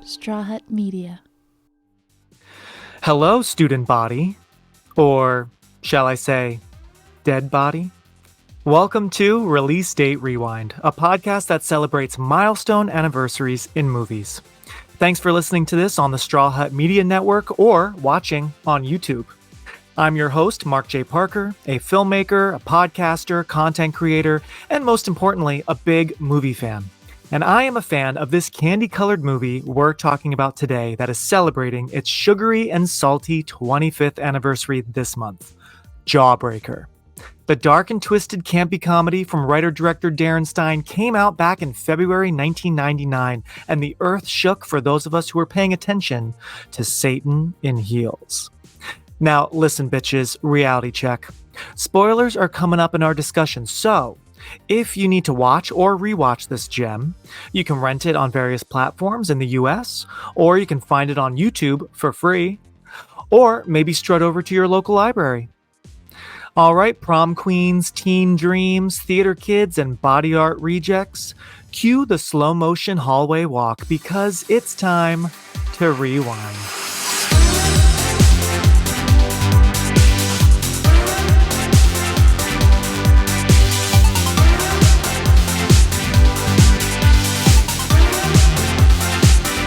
Straw Hut Media. Hello, student body, or shall I say, dead body? Welcome to Release Date Rewind, a podcast that celebrates milestone anniversaries in movies. Thanks for listening to this on the Straw Hut Media Network or watching on YouTube. I'm your host, Mark J. Parker, a filmmaker, a podcaster, content creator, and most importantly, a big movie fan. And I am a fan of this candy-colored movie we're talking about today that is celebrating its sugary and salty 25th anniversary this month, Jawbreaker. The dark and twisted campy comedy from writer-director Darren Stein came out back in February 1999, and the earth shook for those of us who were paying attention to Satan in heels. Now, listen, bitches, reality check. Spoilers are coming up in our discussion, so if you need to watch or rewatch this gem, you can rent it on various platforms in the US, or you can find it on YouTube for free, or maybe strut over to your local library. All right, prom queens, teen dreams, theater kids, and body art rejects, cue the slow motion hallway walk because it's time to rewind.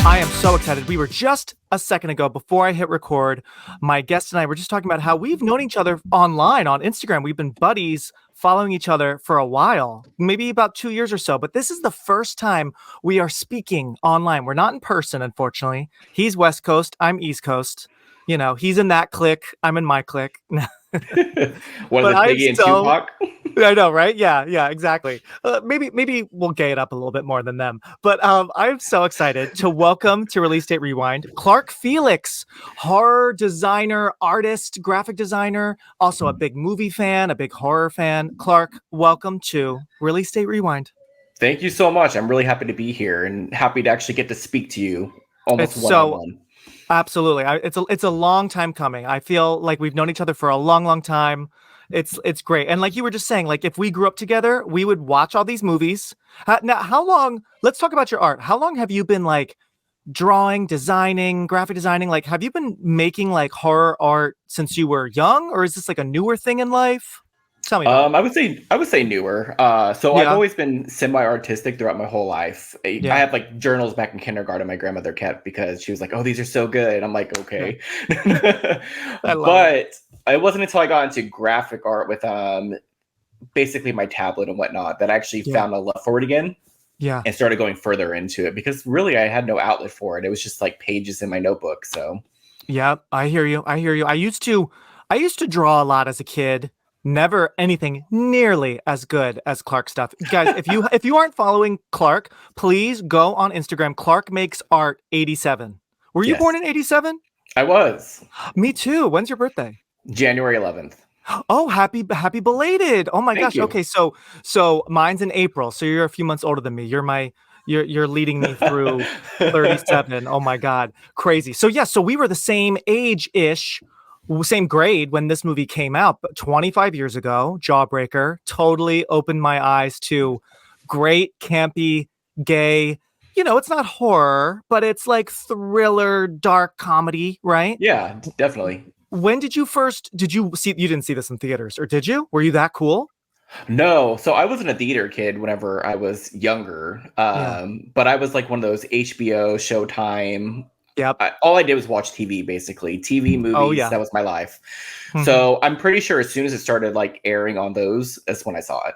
I am so excited. We were just a second ago, before I hit record, my guest and I were just talking about how we've known each other online on Instagram. We've been buddies following each other for a while, maybe about 2 years or so. But this is the first time we are speaking online. We're not in person, unfortunately. He's West Coast. I'm East Coast. You know, he's in that clique. I'm in my clique. One of the Biggie and Tupac. I know, right? Yeah, exactly. Maybe we'll gay it up a little bit more than them. But I'm so excited to welcome to Release Date Rewind, Clark Felix, horror designer, artist, graphic designer, also a big movie fan, a big horror fan. Clark, welcome to Release Date Rewind. Thank you so much. I'm really happy to be here and happy to actually get to speak to you almost one-on-one. Absolutely. It's a long time coming. I feel like we've known each other for a long time. It's great. And like you were just saying, like if we grew up together, we would watch all these movies. Now, how long, let's talk about your art. How long have you been like drawing, designing, graphic designing? Like, have you been making like horror art since you were young, or is this like a newer thing in life? Tell me about it. I would say newer. I've always been semi-artistic throughout my whole life. I had like journals back in kindergarten my grandmother kept because she was like, "Oh, these are so good." I'm like, "Okay." But it wasn't until I got into graphic art with basically my tablet and whatnot that I actually found a love for it again. Yeah. And started going further into it because really I had no outlet for it. It was just like pages in my notebook. So yeah, I hear you. I used to draw a lot as a kid. Never anything nearly as good as Clark stuff. Guys, if you aren't following Clark, please go on Instagram. Clark Makes Art 87. Were you born in 87? I was. Me too. When's your birthday? January 11th. Oh, happy belated. Oh my gosh. You. Okay, so mine's in April. So you're a few months older than me. You're leading me through 37. Oh my God. Crazy. So we were the same age-ish. Same grade when this movie came out, but 25 years ago, Jawbreaker totally opened my eyes to great, campy, gay. You know, it's not horror, but it's like thriller, dark comedy, right? Yeah, definitely. When did you see, you didn't see this in theaters, or did you? Were you that cool? No, so I wasn't a theater kid whenever I was younger, but I was like one of those HBO, Showtime. Yep. All I did was watch TV, basically. TV, movies, that was my life. Mm-hmm. So I'm pretty sure as soon as it started like airing on those, that's when I saw it.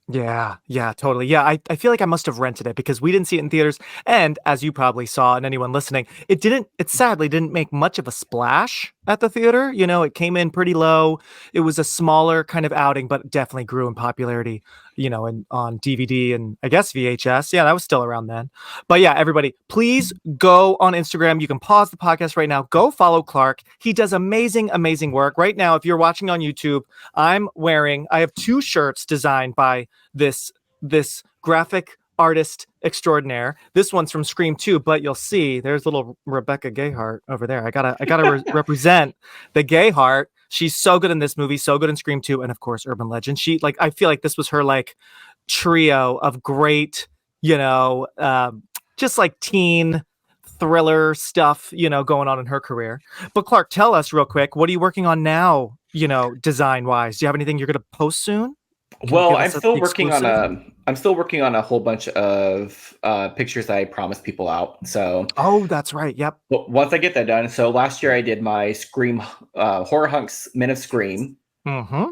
Yeah, totally. Yeah, I feel like I must have rented it because we didn't see it in theaters. And as you probably saw, and anyone listening, it sadly didn't make much of a splash at the theater. You know, it came in pretty low. It was a smaller kind of outing, but definitely grew in popularity, you know, on DVD and I guess VHS. Yeah, that was still around then. But yeah, everybody, please go on Instagram. You can pause the podcast right now. Go follow Clark. He does amazing work. Right now, if you're watching on YouTube, I have 2 shirts designed by this graphic artist extraordinaire. This one's from Scream 2, but you'll see there's little Rebecca Gayheart over there. I gotta represent the Gayheart. She's so good in this movie, so good in Scream 2, and of course Urban Legend. I feel like this was her like trio of great, just like teen thriller stuff, going on in her career. But Clark, tell us real quick, what are you working on now, design wise? Do you have anything you're going to post soon? Well, I'm still working on a whole bunch of pictures that I promised people out. So that's right. Yep. Once I get that done, so last year I did my Scream Horror Hunks Men of Scream,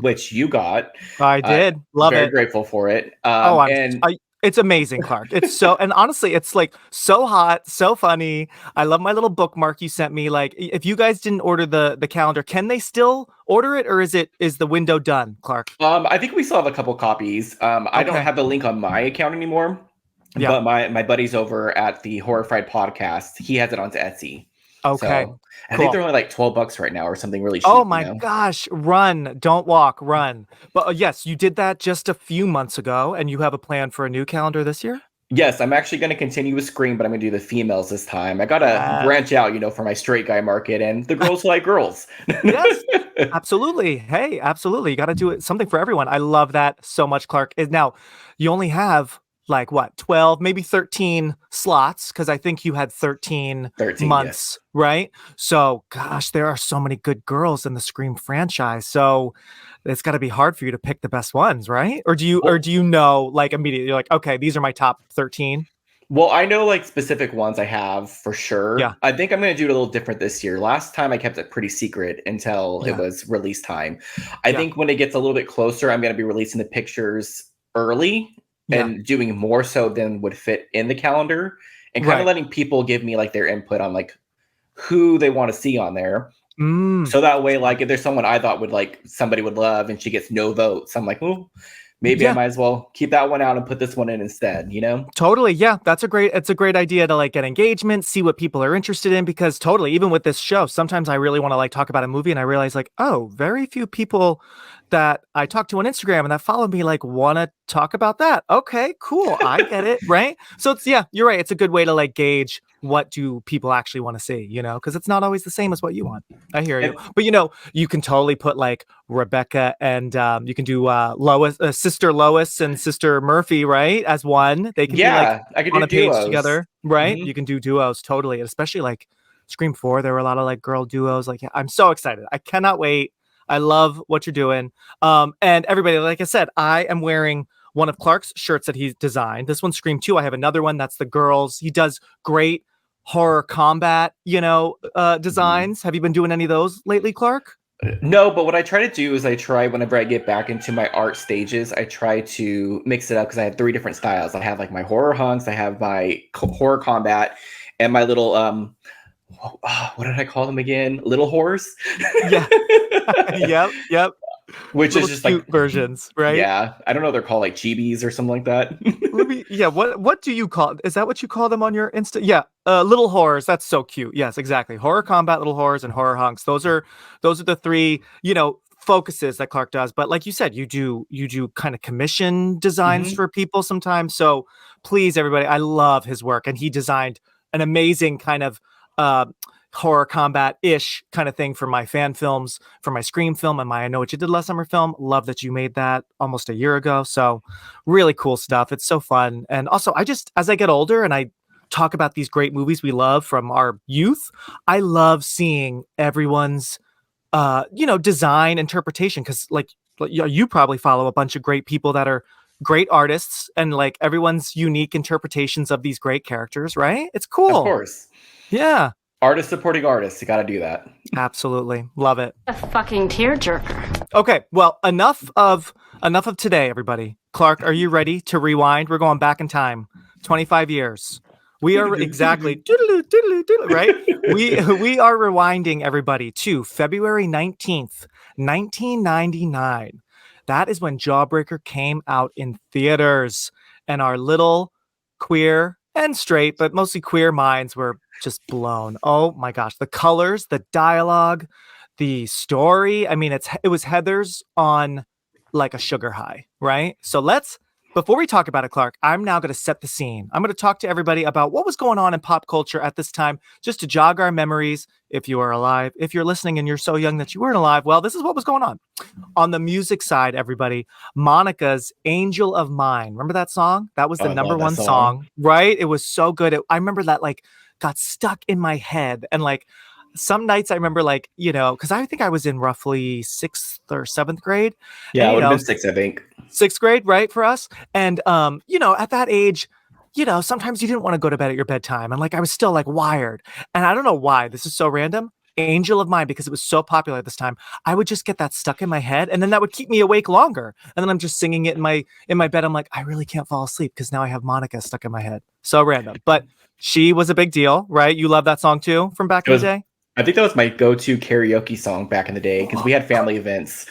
which you got. I did. Love very it. Very grateful for it. It's amazing, Clark. It's so, and honestly, it's like so hot, so funny. I love my little bookmark you sent me. Like, if you guys didn't order the calendar, can they still order it, or is the window done, Clark? I think we still have a couple copies. I don't have the link on my account anymore. Yeah. But my buddy's over at the Horrified podcast. He has it onto Etsy. Okay. So I think they're only like $12 right now or something really cheap. Oh my gosh. Run. Don't walk. Run. But yes, you did that just a few months ago, and you have a plan for a new calendar this year? Yes, I'm actually going to continue with Scream, but I'm going to do the females this time. I got to branch out, for my straight guy market and the girls who like girls. Yes, absolutely. Hey, absolutely. You got to do it, something for everyone. I love that so much, Clark. Now, you only have like what, 12, maybe 13 slots, because I think you had 13 months, yes. Right? So, gosh, there are so many good girls in the Scream franchise. So it's got to be hard for you to pick the best ones, right? Or do you know, like, immediately you're like, okay, these are my top 13? Well, I know like specific ones I have for sure. Yeah. I think I'm going to do it a little different this year. Last time I kept it pretty secret until it was release time. I think when it gets a little bit closer, I'm going to be releasing the pictures early and doing more so than would fit in the calendar, and kind of letting people give me like their input on like who they want to see on there. So that way, like if there's someone I thought somebody would love and she gets no votes, I'm like, well, maybe I might as well keep that one out and put this one in instead, Totally. Yeah. It's a great idea to like get engagement, see what people are interested in, because totally, even with this show, sometimes I really want to like talk about a movie and I realize like, oh, very few people that I talk to on Instagram and that follow me like want to talk about that. Okay, cool. I get it. Right. So you're right. It's a good way to like gauge what do people actually want to see, because it's not always the same as what you want. I hear you. But you can totally put like Rebecca and you can do Lois, Sister Lois and Sister Murphy, right? As one. They can be like I could on a duos. Page together, right? You can do duos totally. Especially like Scream 4, there were a lot of like girl duos. Like, I'm so excited. I cannot wait. I love what you're doing. And everybody, like I said, I am wearing one of Clark's shirts that he's designed. This one's Scream 2. I have another one. That's the girls. He does great horror combat, designs. Have you been doing any of those lately, Clark? No, but what I try to do is whenever I get back into my art stages, I try to mix it up because I have 3 different styles. I have like my horror hunks, I have my horror combat, and my little what did I call them again? Little whores. Yeah. Yep. Which little is just cute like versions, right? Yeah. I don't know. They're called like chibis or something like that. What do you call? Is that what you call them on your Insta? Yeah. Little horrors. That's so cute. Yes, exactly. Horror combat, little horrors, and horror hunks. Those are the 3, focuses that Clark does. But like you said, you do kind of commission designs for people sometimes. So please, everybody, I love his work, and he designed an amazing kind of horror combat-ish kind of thing for my fan films, for my Scream film and my I Know What You Did Last Summer film. Love that you made that almost a year ago. So really cool stuff. It's so fun. And also, as I get older and I talk about these great movies we love from our youth, I love seeing everyone's design interpretation, because like you probably follow a bunch of great people that are great artists, and like everyone's unique interpretations of these great characters, right? It's cool. Of course. Yeah. Artist supporting artists. You got to do that. Absolutely. Love it. A fucking tearjerker. Okay. Well, enough of today, everybody. Clark, are you ready to rewind? We're going back in time. 25 years. We are exactly right. We are rewinding everybody to February 19th, 1999. That is when Jawbreaker came out in theaters, and our little queer and straight, but mostly queer minds were just blown. Oh my gosh. The colors, the dialogue, the story. I mean, it was Heather's on like a sugar high, right? So before we talk about it, Clark, I'm now going to set the scene. I'm going to talk to everybody about what was going on in pop culture at this time, just to jog our memories. If you are alive, if you're listening and you're so young that you weren't alive, well, this is what was going on. On the music side, everybody, Monica's Angel of Mine. Remember that song? That was the number one song, right? It was so good. I remember that like got stuck in my head. And like some nights I remember like, because I think I was in roughly 6th or 7th grade. Yeah, and, it would have been 6th, I think. 6th grade, right, for us. And, at that age, sometimes you didn't want to go to bed at your bedtime. And like, I was still like wired. And I don't know why. This is so random. Angel of Mine, because it was so popular at this time, I would just get that stuck in my head, and then that would keep me awake longer. And then I'm just singing it in my bed. I'm like, I really can't fall asleep because now I have Monica stuck in my head. So random. But she was a big deal, right? You love that song too from back in the day? I think that was my go-to karaoke song back in the day because we had family events.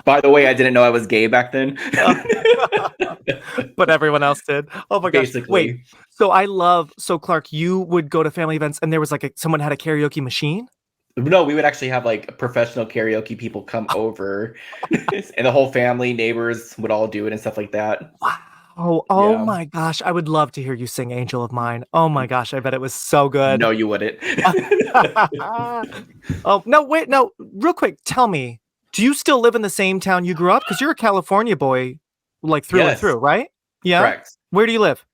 By the way, I didn't know I was gay back then. But everyone else did. Oh my gosh. Wait. So Clark, you would go to family events and there was like someone had a karaoke machine? No, we would actually have like professional karaoke people come over and the whole family, neighbors would all do it and stuff like that. Wow. Oh my gosh. I would love to hear you sing Angel of Mine. Oh my gosh. I bet it was so good. No, you wouldn't. Oh, no, wait. No, real quick. Tell me, do you still live in the same town you grew up? Because you're a California boy, like through and through, right? Yeah. Correct. Where do you live?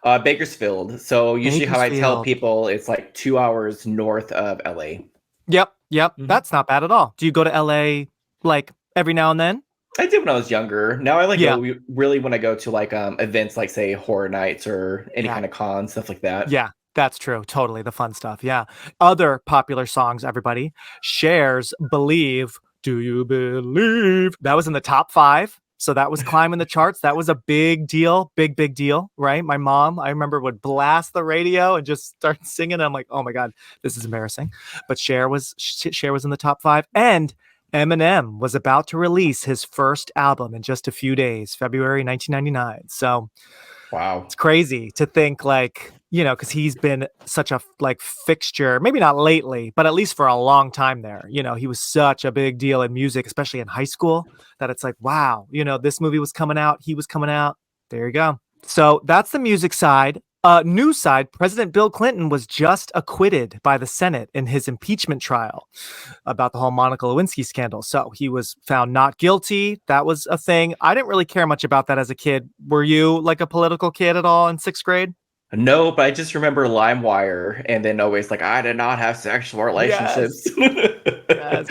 Bakersfield. So usually how I tell people it's like 2 hours north of LA. Yep. Mm-hmm. That's not bad at all. Do you go to LA like every now and then? I did when I was younger. Now I go really when I go to like events like say horror nights or any kind of con, stuff like that. Yeah, that's true. Totally. The fun stuff. Yeah. Other popular songs, everybody. Cher's Believe. Do you believe? That was in the top 5. So that was climbing the charts. That was a big deal. Big deal, right? My mom, I remember, would blast the radio and just start singing. And I'm like, oh my God, this is embarrassing. But Cher was in the top 5. And Eminem was about to release his first album in just a few days, February 1999. So wow, it's crazy to think like, because he's been such a like fixture, maybe not lately, but at least for a long time there. He was such a big deal in music, especially in high school, that it's like, wow, this movie was coming out. He was coming out. There you go. So that's the music side. News side, President Bill Clinton was just acquitted by the Senate in his impeachment trial about the whole Monica Lewinsky scandal. So he was found not guilty. That was a thing. I didn't really care much about that as a kid. Were you like a political kid at all in 6th grade? No, but I just remember LimeWire and then always like, I did not have sexual relationships. Yes.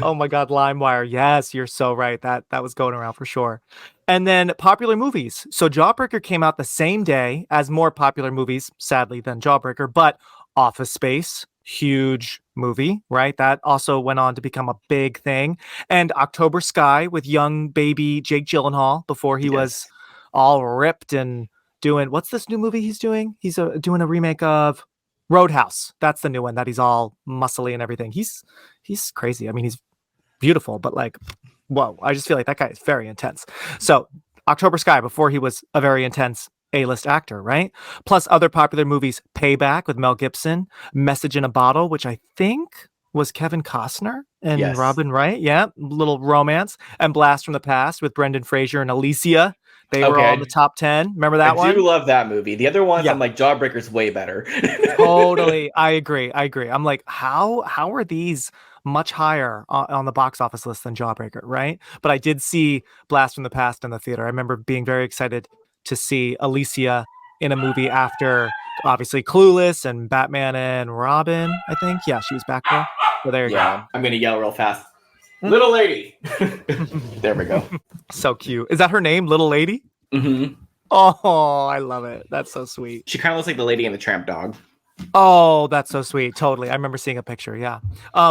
Oh my God, LimeWire. Yes, you're so right. That was going around for sure. And then popular movies. So Jawbreaker came out the same day as more popular movies, sadly, than Jawbreaker, but Office Space, huge movie, right? That also went on to become a big thing. And October Sky with young baby Jake Gyllenhaal before he was all ripped and doing, what's this new movie he's doing? He's doing a remake of Roadhouse. That's the new one that he's all muscly and everything. He's crazy. I mean, he's beautiful, but like, whoa, I just feel like that guy is very intense. So October Sky before he was a very intense A-list actor, right? Plus other popular movies, Payback with Mel Gibson, Message in a Bottle, which I think was Kevin Costner and Robin Wright. Yeah, little romance. And Blast from the Past with Brendan Fraser and Alicia. They were all in the top 10. Remember that one? I do love that movie. The other ones, I'm like, Jawbreaker's way better. Totally. I agree. I'm like, how are these much higher on the box office list than Jawbreaker, right? But I did see Blast from the Past in the theater. I remember being very excited to see Alicia in a movie after, obviously, Clueless and Batman and Robin, I think. Yeah, she was back there. So there you go. I'm going to yell real fast. Little Lady. There we go. So cute. Is that her name, Little Lady? Mm-hmm. Oh, I love it. That's so sweet. She kind of looks like the Lady in the Tramp Dog. Oh, that's so sweet. Totally. I remember seeing a picture. Yeah.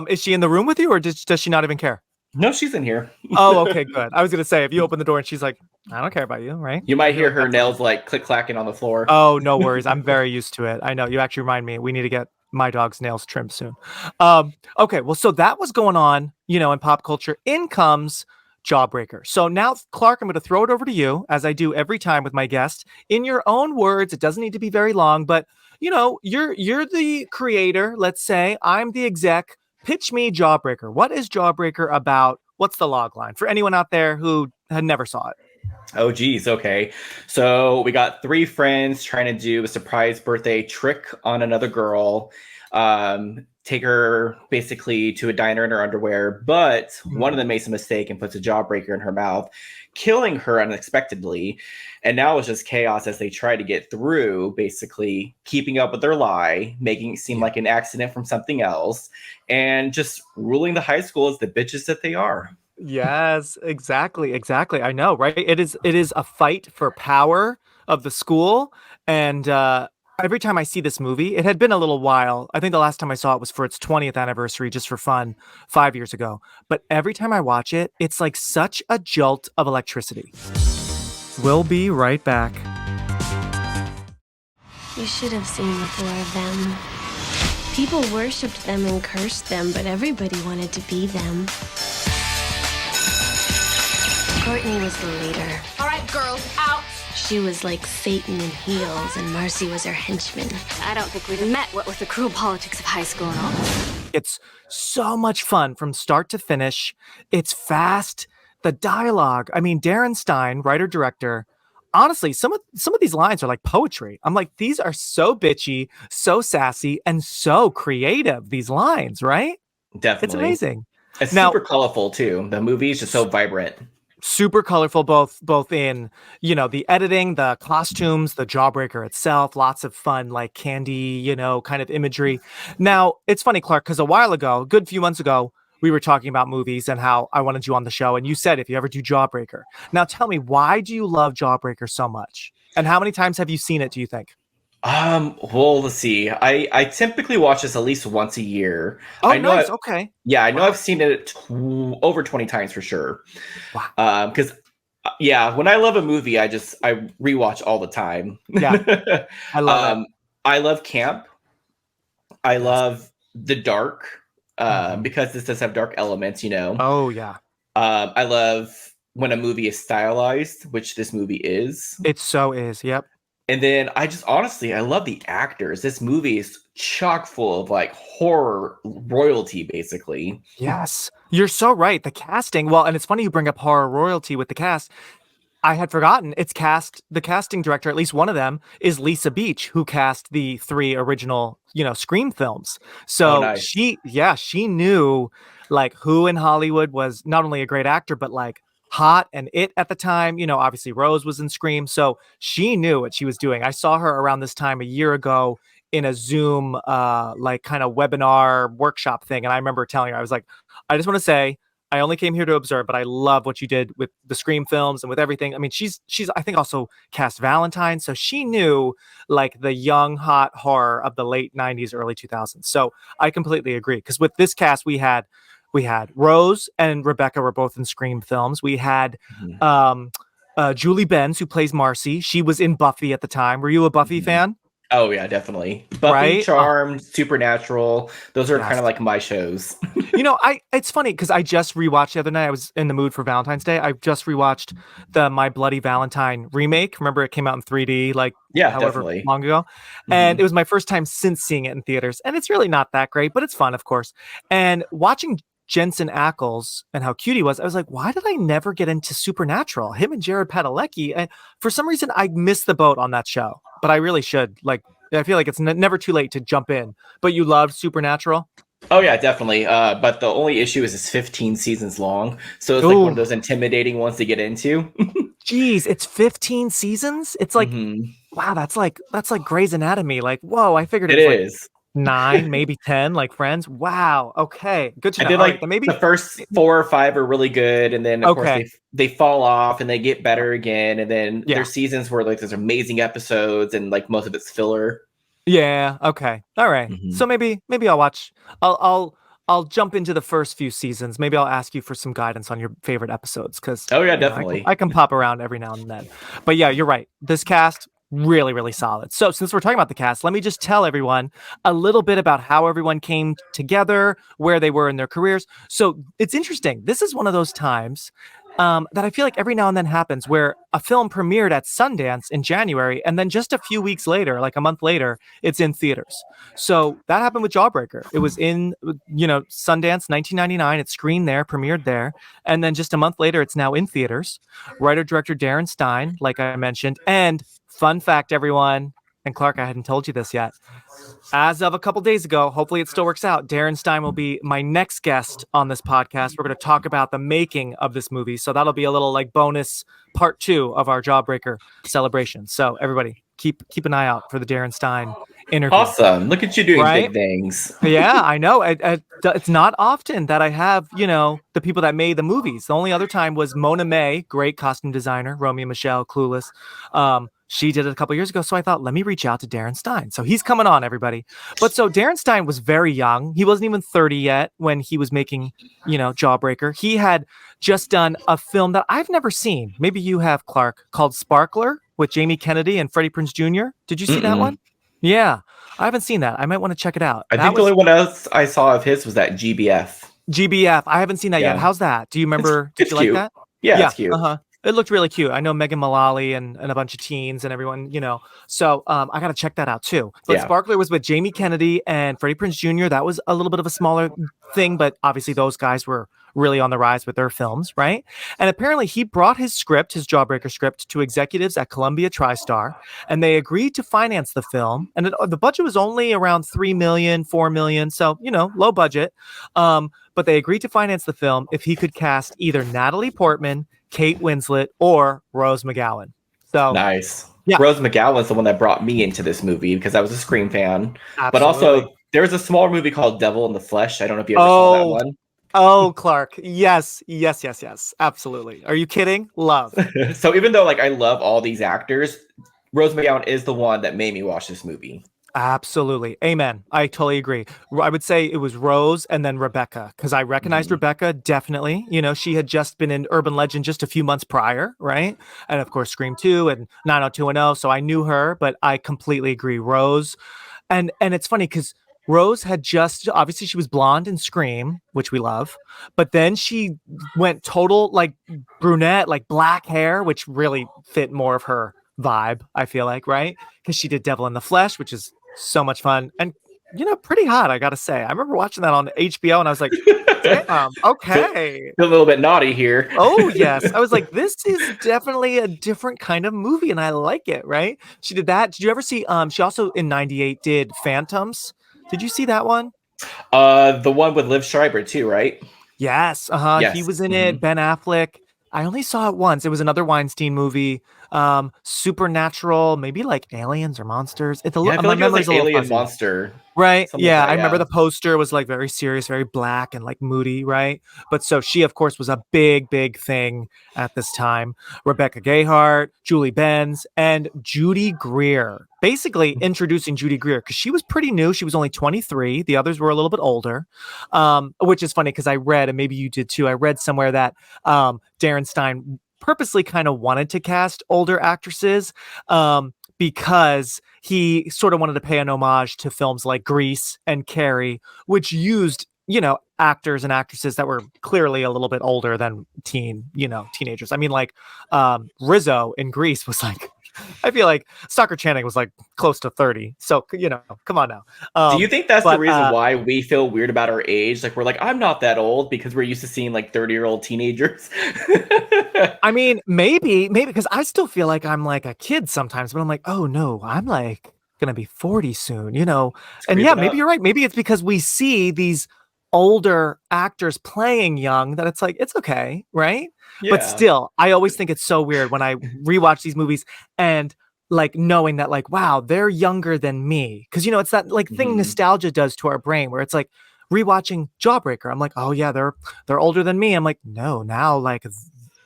Is she in the room with you or does she not even care? No, she's in here. Oh, okay, good. I was going to say, if you open the door and she's like, I don't care about you, right? You might hear her nails like click-clacking on the floor. Oh, no worries. I'm very used to it. I know. You actually remind me. We need to get my dog's nails trimmed soon. Okay, well, so that was going on, in pop culture. In comes Jawbreaker. So now, Clark, I'm going to throw it over to you, as I do every time with my guest. In your own words, it doesn't need to be very long, but, you're the creator, let's say. I'm the exec. Pitch me Jawbreaker. What is Jawbreaker about? What's the log line for anyone out there who had never saw it? Oh, geez. Okay. So we got 3 friends trying to do a surprise birthday trick on another girl. take her basically to a diner in her underwear, but one of them makes a mistake and puts a jawbreaker in her mouth, killing her unexpectedly. And now it's just chaos as they try to get through, basically keeping up with their lie, making it seem like an accident from something else, and just ruling the high school as the bitches that they are. Yes, exactly. I know, right? It is a fight for power of the school. And every time I see this movie, it had been a little while. I think the last time I saw it was for its 20th anniversary, just for fun, 5 years ago. But every time I watch it, it's like such a jolt of electricity. We'll be right back. You should have seen the four of them. People worshipped them and cursed them, but everybody wanted to be them. Courtney was the leader. All right, girls, out. She was like Satan in heels, and Marcy was her henchman. I don't think we've met what with the cruel politics of high school and all. It's so much fun from start to finish. It's fast. The dialogue. I mean, Darren Stein, writer director. Honestly, some of these lines are like poetry. I'm like, these are so bitchy, so sassy, and so creative. These lines, right? Definitely, it's amazing. It's super colorful too. The movie is just so vibrant. Super colorful, both in, the editing, the costumes, the Jawbreaker itself, lots of fun, like candy, kind of imagery. Now, it's funny, Clark, because a while ago, a good few months ago, we were talking about movies and how I wanted you on the show. And you said, if you ever do Jawbreaker. Now, tell me, why do you love Jawbreaker so much? And how many times have you seen it, do you think? Well, let's see. I typically watch this at least once a year. Oh, nice. Okay. Yeah, I know I've seen it over 20 times for sure. Wow. Because when I love a movie, I rewatch all the time. Yeah, I love it. I love camp. I love the dark, because this does have dark elements, Oh, yeah. I love when a movie is stylized, which this movie is. It so is, yep. And then I love the actors. This movie is chock full of like horror royalty, basically. Yes, you're so right. The casting, well, and it's funny you bring up horror royalty with the cast. I had forgotten the casting director, at least one of them, is Lisa Beach, who cast the 3 original, Scream films. So nice. she knew like who in Hollywood was not only a great actor, but like hot and it at the time. Obviously Rose was in Scream, so she knew what she was doing. I saw her around this time a year ago in a Zoom like kind of webinar workshop thing, and I remember telling her, I was like, I just want to say, I only came here to observe, but I love what you did with the Scream films and with everything. I mean, she's I think also cast Valentine, so she knew like the young hot horror of the late 90s, early 2000s. So I completely agree, because with this cast we had Rose and Rebecca were both in Scream films. We had Julie Benz, who plays Marcy. She was in Buffy at the time. Were you a Buffy fan? Oh yeah, definitely. Buffy, right? Charmed, Supernatural. Those are kind of like my shows. It's funny because I just rewatched the other night. I was in the mood for Valentine's Day. I just rewatched the My Bloody Valentine remake. Remember, it came out in 3D, however definitely long ago. And it was my first time since seeing it in theaters. And it's really not that great, but it's fun, of course. And watching Jensen Ackles and how cute he was, I was like, why did I never get into Supernatural? Him and Jared Padalecki. And for some reason, I missed the boat on that show, but I really should. Like, I feel like it's never too late to jump in. But you loved Supernatural? Oh yeah, definitely. But the only issue is it's 15 seasons long, so it's like one of those intimidating ones to get into. Jeez, it's 15 seasons. It's like, wow, that's like Grey's Anatomy. Like, whoa, I figured it was like 9, maybe 10, like Friends. Wow. Okay, good to know. I did like maybe the first 4 or 5 are really good, and then of course they fall off and they get better again, and then there's seasons where like there's amazing episodes and like most of it's filler. Yeah. Okay. All right. So maybe I'll watch. I'll jump into the first few seasons. Maybe I'll ask you for some guidance on your favorite episodes, because definitely I can pop around every now and then. But yeah, you're right. This cast really, really solid. So since we're talking about the cast, let me just tell everyone a little bit about how everyone came together, where they were in their careers. So it's interesting. This is one of those times that I feel like every now and then happens, where a film premiered at Sundance in January, and then just a few weeks later, like a month later, it's in theaters. So that happened with Jawbreaker. It was in, Sundance, 1999. It screened there, premiered there. And then just a month later, it's now in theaters. Writer-director Darren Stein, like I mentioned. And fun fact, everyone, and Clark, I hadn't told you this yet. As of a couple days ago, hopefully it still works out, Darren Stein will be my next guest on this podcast. We're going to talk about the making of this movie. So that'll be a little like bonus part 2 of our Jawbreaker celebration. So everybody, keep an eye out for the Darren Stein interview. Awesome. Look at you doing big things. Yeah, I know. It's not often that I have, the people that made the movies. The only other time was Mona May, great costume designer, Romeo and Michelle, Clueless. She did it a couple years ago. So I thought, let me reach out to Darren Stein. So he's coming on, everybody. But so Darren Stein was very young. He wasn't even 30 yet when he was making, Jawbreaker. He had just done a film that I've never seen. Maybe you have, Clark, called Sparkler with Jamie Kennedy and Freddie Prinze Jr. Did you see that one? Yeah, I haven't seen that. I might want to check it out. I think the only one else I saw of his was that GBF. GBF. I haven't seen that yet. How's that? Do you remember? Did you cute. like that? Yeah, it's cute. It looked really cute. I know Megan Mullally and a bunch of teens and everyone, So I got to check that out too. But Sparkler was with Jamie Kennedy and Freddie Prinze Jr. That was a little bit of a smaller thing, but obviously those guys were really on the rise with their films, right? And apparently he brought his Jawbreaker script, to executives at Columbia TriStar, and they agreed to finance the film. And the budget was only around $3 million, $4 million, so, low budget. But they agreed to finance the film if he could cast either Natalie Portman, Kate Winslet, or Rose McGowan. So nice. Yeah. Rose McGowan's the one that brought me into this movie because I was a Scream fan. Absolutely. But also, there was a small movie called Devil in the Flesh. I don't know if you ever saw that one. Oh, Clark. Yes. Absolutely. Are you kidding? Love. So even though I love all these actors, Rose McGowan is the one that made me watch this movie. Absolutely. Amen. I totally agree. I would say it was Rose and then Rebecca, because I recognized Rebecca, definitely. She had just been in Urban Legend just a few months prior, right? And of course, Scream 2 and 90210. So I knew her, but I completely agree. Rose. And it's funny because Rose had obviously she was blonde in Scream, which we love, but then she went total brunette, black hair, which really fit more of her vibe, I feel like, right? Because she did Devil in the Flesh, which is so much fun and pretty hot, I gotta say. I remember watching that on HBO and I was like, damn, okay, a little bit naughty here. Oh yes. I was like, this is definitely a different kind of movie and I like it, right? She did that. Did you ever see she also in 98 did Phantoms? Did you see that one? The one with Liv Schreiber too, right? Yes. Yes. He was in it. Ben Affleck. I only saw it once. It was another Weinstein movie. Supernatural, maybe like Aliens or Monsters. I feel like it was Alien Monster. Right. Yeah. I remember the poster was very serious, very black and moody. Right. But so she, of course, was a big, big thing at this time. Rebecca Gayheart, Julie Benz, and Judy Greer. Basically introducing Judy Greer because she was pretty new. She was only 23. The others were a little bit older, which is funny because I read, and maybe you did too, I read somewhere that Darren Stein purposely kind of wanted to cast older actresses because he sort of wanted to pay an homage to films like Grease and Carrie, which used, actors and actresses that were clearly a little bit older than teenagers. I mean, Rizzo in Grease was I feel like Stockard Channing was close to 30. So, come on now. Do you think that's the reason why we feel weird about our age? We're I'm not that old because we're used to seeing 30-year-old teenagers. I mean, maybe because I still feel like I'm a kid sometimes, but I'm oh no, I'm gonna be 40 soon, and yeah, maybe you're right. Maybe it's because we see these older actors playing young that it's okay, right? Yeah. But still, I always think it's so weird when I rewatch these movies and knowing that wow, they're younger than me, because it's that thing nostalgia does to our brain where it's rewatching Jawbreaker. I'm oh yeah, they're older than me. I'm no, now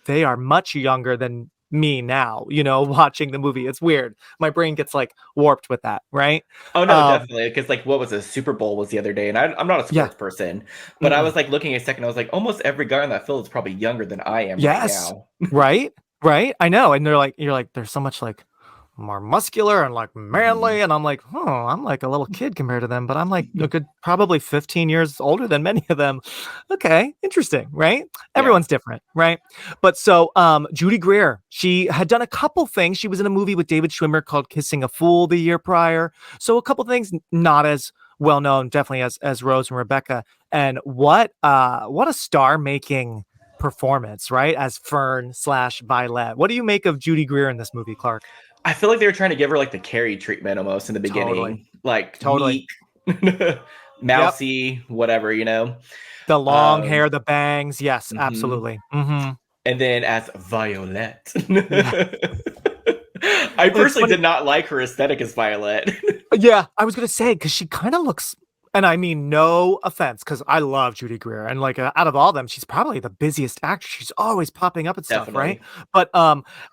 they are much younger than me now, watching the movie. It's weird. My brain gets warped with that, right? Oh no, definitely. Because what was a Super Bowl was the other day, and I'm not a sports person, but I was looking a second, I was almost every guy on that field is probably younger than I am right now. Right. I know. And you're there's so much more muscular and manly, and I'm I'm a little kid compared to them, but I'm a good probably 15 years older than many of them. Okay, interesting, right? Everyone's different, right? But so Judy Greer, she had done a couple things. She was in a movie with David Schwimmer called Kissing a Fool the year prior, so a couple things not as well known, definitely as Rose and Rebecca. And what a star making performance, right? As Fern / Violet. What do you make of Judy Greer in this movie, Clark? I feel like they were trying to give her like the Carrie treatment almost in the beginning. Totally. Meek, mousy, whatever, The long hair, the bangs. Yes, mm-hmm. absolutely. Mm-hmm. And then as Violet. Yeah. I personally did not like her aesthetic as Violet. Yeah, I was going to say, because she kind of looks, and I mean, no offense, because I love Judy Greer. And like out of all of them, she's probably the busiest actress. She's always popping up and stuff, Definitely. right? But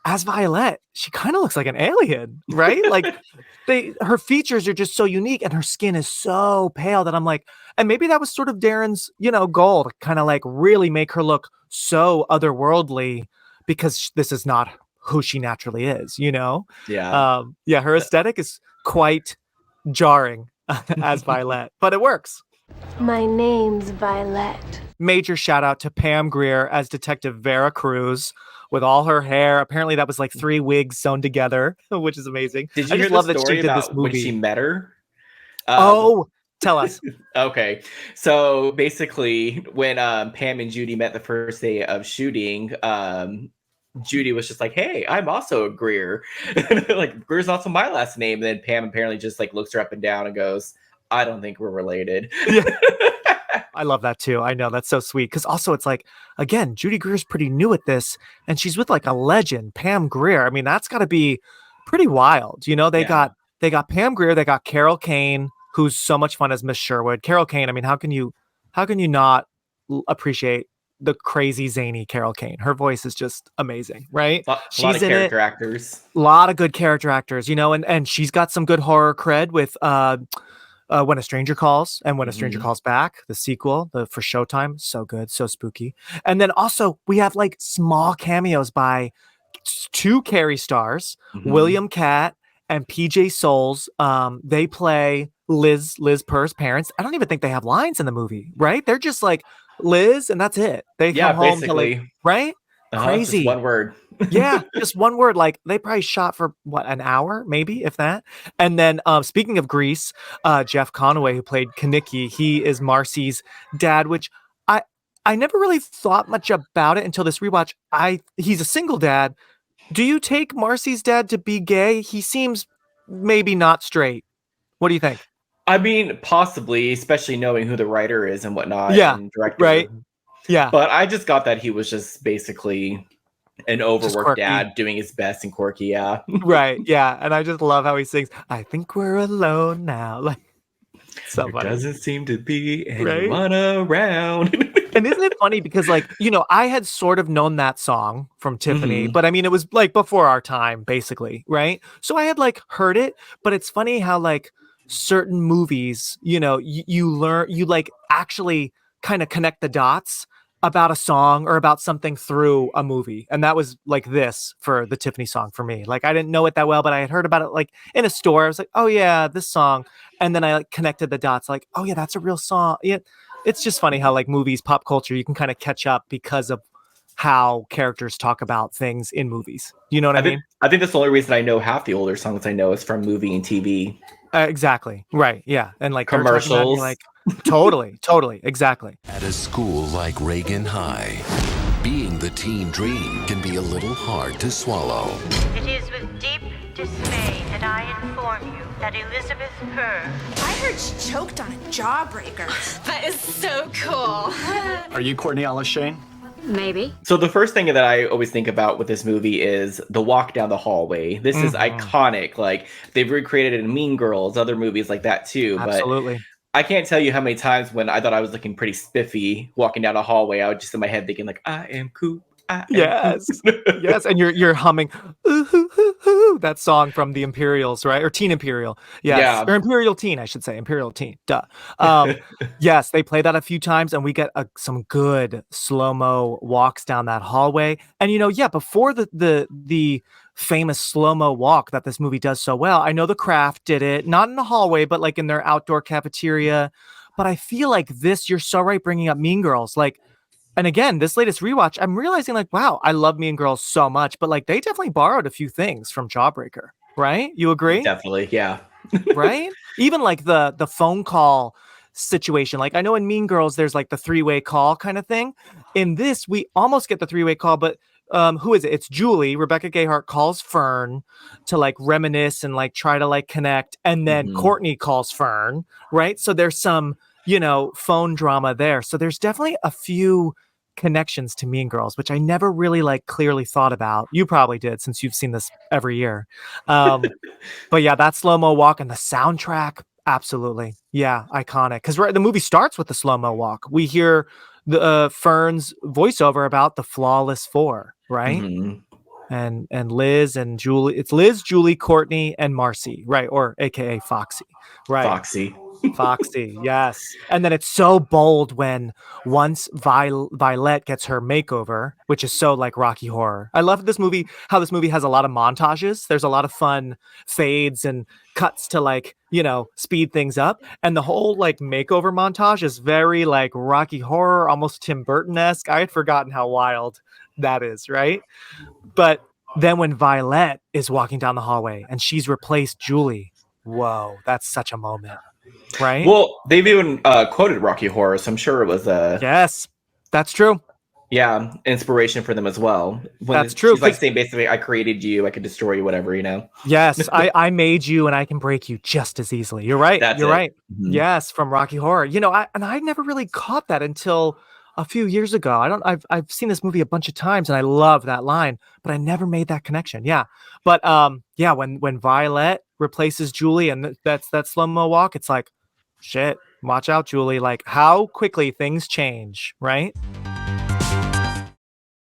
as Violet, she kind of looks like an alien, right? Like her features are just so unique and her skin is so pale that I'm like, and maybe that was sort of Darren's, goal to kind of like really make her look so otherworldly because this is not who she naturally is, Yeah. Yeah, her aesthetic is quite jarring as Violet, but it works. My name's Violet. Major shout out to Pam Grier as Detective Vera Cruz with all her hair. Apparently that was like 3 wigs sewn together, which is amazing. Did you hear the story about when she met her? Tell us. Okay. So basically when Pam and Judy met the first day of shooting, Judy was just like, "Hey, I'm also a Greer." Like, Greer's also my last name. And then Pam apparently just like looks her up and down and goes, "I don't think we're related." Yeah. I love that too. I know, that's so sweet. Because also it's like, again, Judy Greer's pretty new at this, and she's with like a legend, Pam Grier. I mean, that's got to be pretty wild. They got Pam Grier, they got Carol Kane, who's so much fun as Miss Sherwood. Carol Kane. I mean, how can you not appreciate the crazy zany Carol Kane? Her voice is just amazing, right? She's lot of character actors. A lot of good character actors, and she's got some good horror cred with When a Stranger Calls and When a Stranger Calls Back, the sequel, for Showtime. So good, so spooky. And then also we have like small cameos by 2 Carrie stars, William Catt and PJ Souls. They play Liz Purr's parents. I don't even think they have lines in the movie, right? They're just like Liz, and that's it. They come home basically. to right? Crazy. Just one word. Yeah, just one word. Like they probably shot for an hour, maybe, if that. And then speaking of Grease, Jeff Conaway, who played Kaniki, he is Marcy's dad, which I never really thought much about it until this rewatch. He's a single dad. Do you take Marcy's dad to be gay? He seems maybe not straight. What do you think? I mean, possibly, especially knowing who the writer is and whatnot. Yeah, and director. Right. Yeah. But I just got that he was just basically an overworked dad doing his best and quirky, yeah. Right, yeah. And I just love how he sings, "I think we're alone now." Like, so there funny. Doesn't seem to be anyone around. And isn't it funny because, like, I had sort of known that song from Tiffany, but I mean, it was like before our time, basically, right? So I had like heard it, but it's funny how like certain movies, you learn, you like actually kind of connect the dots about a song or about something through a movie. And that was like this for the Tiffany song for me. Like I didn't know it that well, but I had heard about it like in a store. I was like, oh yeah, this song. And then I like connected the dots like, oh yeah, that's a real song. Yeah. It's just funny how like movies, pop culture, you can kind of catch up because of how characters talk about things in movies. You know what I mean? I think that's the only reason I know half the older songs I know is from movie and TV. Exactly. Right. Yeah. And like commercials. Like totally. Exactly. At a school like Reagan High, being the teen dream can be a little hard to swallow. It is with deep dismay that I inform you that Elizabeth Purr... I heard she choked on a Jawbreaker. That is so cool. Are you Courtney Alice Shane? Maybe. So the first thing that I always think about with this movie is the walk down the hallway. This is iconic. Like they've recreated it in Mean Girls, other movies like that too. Absolutely. But I can't tell you how many times when I thought I was looking pretty spiffy walking down a hallway, I would just in my head thinking like, I am cool. Yes. Yes. And you're humming ooh, hoo, hoo, hoo, that song from the Imperials, right? Or Teen Imperial. Yes. Yeah. Or Imperial Teen, I should say. Imperial Teen. Duh. Yes, they play that a few times and we get some good slow-mo walks down that hallway. And before the famous slow-mo walk that this movie does so well, I know The Craft did it, not in the hallway, but like in their outdoor cafeteria. But I feel like this, you're so right bringing up Mean Girls. Like, and again, this latest rewatch, I'm realizing like, wow, I love Mean Girls so much, but like they definitely borrowed a few things from Jawbreaker, right? You agree? Definitely, yeah. Right? Even like the phone call situation. Like I know in Mean Girls, there's like the 3-way call kind of thing. In this, we almost get the 3-way call, but who is it? It's Julie. Rebecca Gayheart calls Fern to like reminisce and like try to like connect. And then Courtney calls Fern, right? So there's some, phone drama there. So there's definitely a few connections to Mean Girls, which I never really like clearly thought about. You probably did since you've seen this every year. But yeah, that slow-mo walk and the soundtrack, absolutely. Yeah, iconic. Because the movie starts with the slow-mo walk. We hear the Fern's voiceover about the Flawless Four, right? And Liz and Julie. It's Liz, Julie, Courtney, and Marcy, right? Or AKA Foxy, right? Foxy, yes. And then it's so bold when once Violet gets her makeover, which is so like Rocky Horror. I love this movie, how this movie has a lot of montages. There's a lot of fun fades and cuts to like, speed things up. And the whole like makeover montage is very like Rocky Horror, almost Tim Burton-esque. I had forgotten how wild that is, right? But then when Violet is walking down the hallway and she's replaced Julie, whoa, that's such a moment. Right. Well, they've even quoted Rocky Horror, so I'm sure it was yes, that's true. Yeah, inspiration for them as well. That's true. She's like saying basically, I created you, I could destroy you, whatever, Yes, I made you, and I can break you just as easily. You're right. You're right. Mm-hmm. Yes, from Rocky Horror. I never really caught that until a few years ago. I've seen this movie a bunch of times, and I love that line, but I never made that connection. Yeah, but when Violet replaces Julie, and that's that slow-mo walk, it's like, shit, watch out, Julie. Like how quickly things change, right?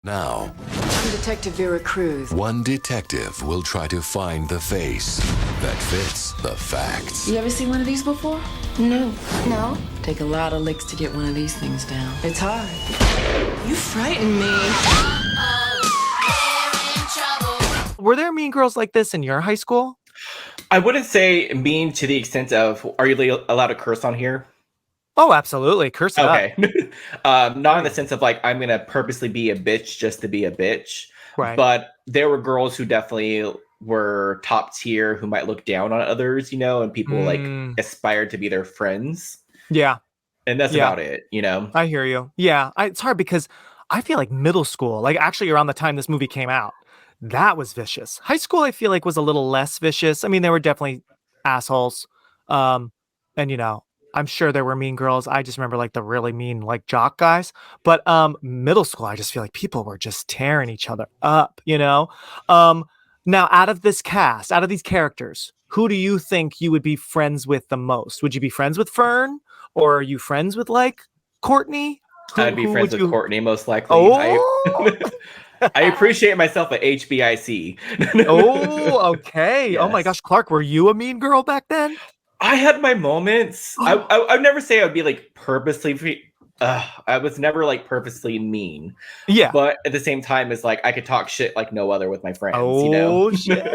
Now, I'm Detective Vera Cruz. one detective will try to find the face that fits the facts. You ever seen one of these before? No. No? Take a lot of licks to get one of these things down. It's hard. You frighten me. Were there Mean Girls like this in your high school? I wouldn't say mean to the extent of, are you allowed to curse on here? Oh, absolutely. Curse it okay. Not in the sense of like, I'm going to purposely be a bitch just to be a bitch. Right. But there were girls who definitely were top tier who might look down on others, and people like aspired to be their friends. Yeah. And that's about it, I hear you. Yeah. It's hard because I feel like middle school, like actually around the time this movie came out, that was vicious. High school, I feel like, was a little less vicious. I mean, there were definitely assholes. And, I'm sure there were mean girls. I just remember like the really mean like jock guys. But middle school, I just feel like people were just tearing each other up, Now, out of this cast, out of these characters, who do you think you would be friends with the most? Would you be friends with Fern? Or are you friends with like Courtney? I'd be friends with Courtney, most likely. Oh! I appreciate myself at HBIC. Oh, okay. Yes. Oh my gosh, Clark, were you a mean girl back then? I had my moments. I'd never say I would be like purposely. I was never like purposely mean. Yeah. But at the same time, it's like I could talk shit like no other with my friends. Oh shit.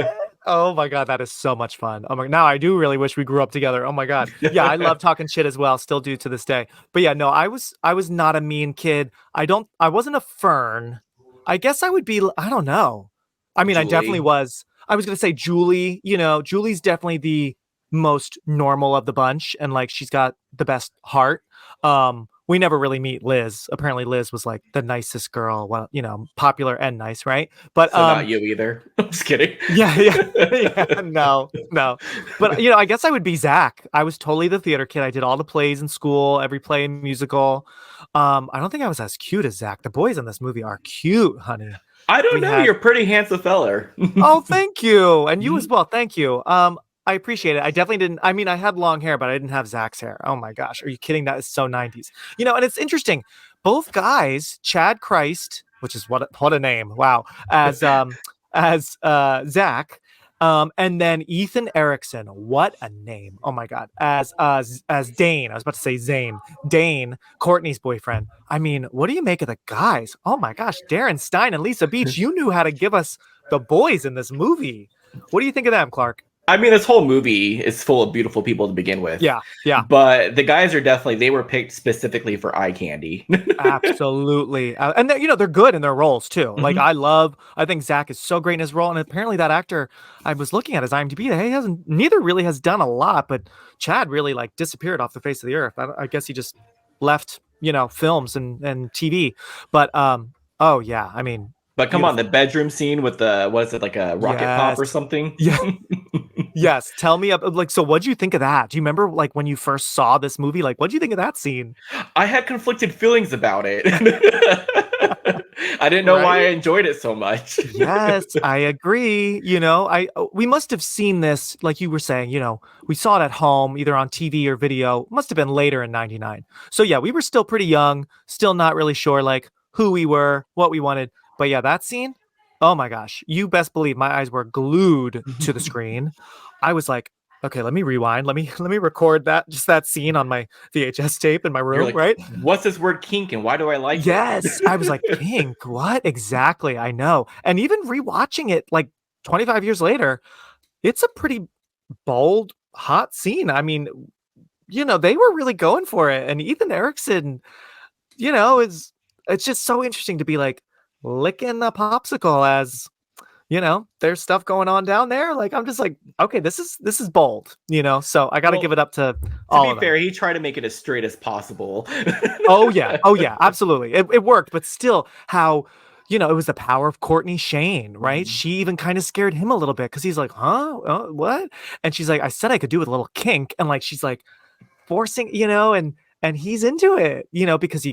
Oh my god, that is so much fun. Oh my, now I do really wish we grew up together. Oh my god. Yeah, I love talking shit as well. Still do to this day. But yeah, no, I was not a mean kid. I wasn't a Fern. I guess I would be. I don't know. I mean, Julie. I definitely was. I was gonna say Julie. Julie's definitely the most normal of the bunch, and like she's got the best heart. We never really meet Liz. Apparently Liz was like the nicest girl, well, popular and nice, right? But so not you either. I'm just kidding. Yeah, no. But I guess I would be Zach. I was totally the theater kid. I did all the plays in school, every play and musical. I don't think I was as cute as Zach. The boys in this movie are cute, honey. I don't know. You're a pretty handsome feller. Oh, thank you. And you as well. Thank you. I appreciate it. I definitely didn't. I mean, I had long hair, but I didn't have Zach's hair. Oh my gosh. Are you kidding? That is so 90s. And it's interesting. Both guys, Chad Christ, which is what a name. Wow. As Zach, and then Ethan Erickson. What a name. Oh my God. As Dane. I was about to say Zane. Dane, Courtney's boyfriend. I mean, what do you make of the guys? Oh my gosh. Darren Stein and Lisa Beach. You knew how to give us the boys in this movie. What do you think of them, Clark? I mean, this whole movie is full of beautiful people to begin with. Yeah. But the guys are they were picked specifically for eye candy. Absolutely. And they're good in their roles too. Mm-hmm. Like I think Zach is so great in his role. And apparently that actor, I was looking at his IMDb, neither really has done a lot, but Chad really like disappeared off the face of the earth. I guess he just left, films and TV. But, oh yeah, I mean, But come on, the bedroom scene with the, what is it, like a rocket pop or something? Yeah. Yes. Tell me, like, so what'd you think of that? Do you remember, like, when you first saw this movie? Like, what'd you think of that scene? I had conflicted feelings about it. I didn't know why I enjoyed it so much. Yes, I agree. We must have seen this, like you were saying, we saw it at home, either on TV or video. Must have been later in 99. So yeah, we were still pretty young, still not really sure, like, who we were, what we wanted. But yeah, that scene, oh my gosh, you best believe my eyes were glued to the screen. I was like, okay, let me rewind. Let me record that scene on my VHS tape in my room, like, right? What's this word kink and why do I like it? Yes. I was like, kink, what? Exactly. I know. And even rewatching it like 25 years later, it's a pretty bold, hot scene. I mean, they were really going for it. And Ethan Erickson, it's just so interesting to be like licking a popsicle as there's stuff going on down there. Like, I'm just like, okay, this is bold, so I got to give it up to all of them. To be fair, he tried to make it as straight as possible. Oh yeah, absolutely. It worked, but still, how, it was the power of Courtney Shane, right? Mm-hmm. She even kind of scared him a little bit because he's like, huh? What? And she's like, I said I could do with a little kink. And like, she's like forcing, and he's into it, because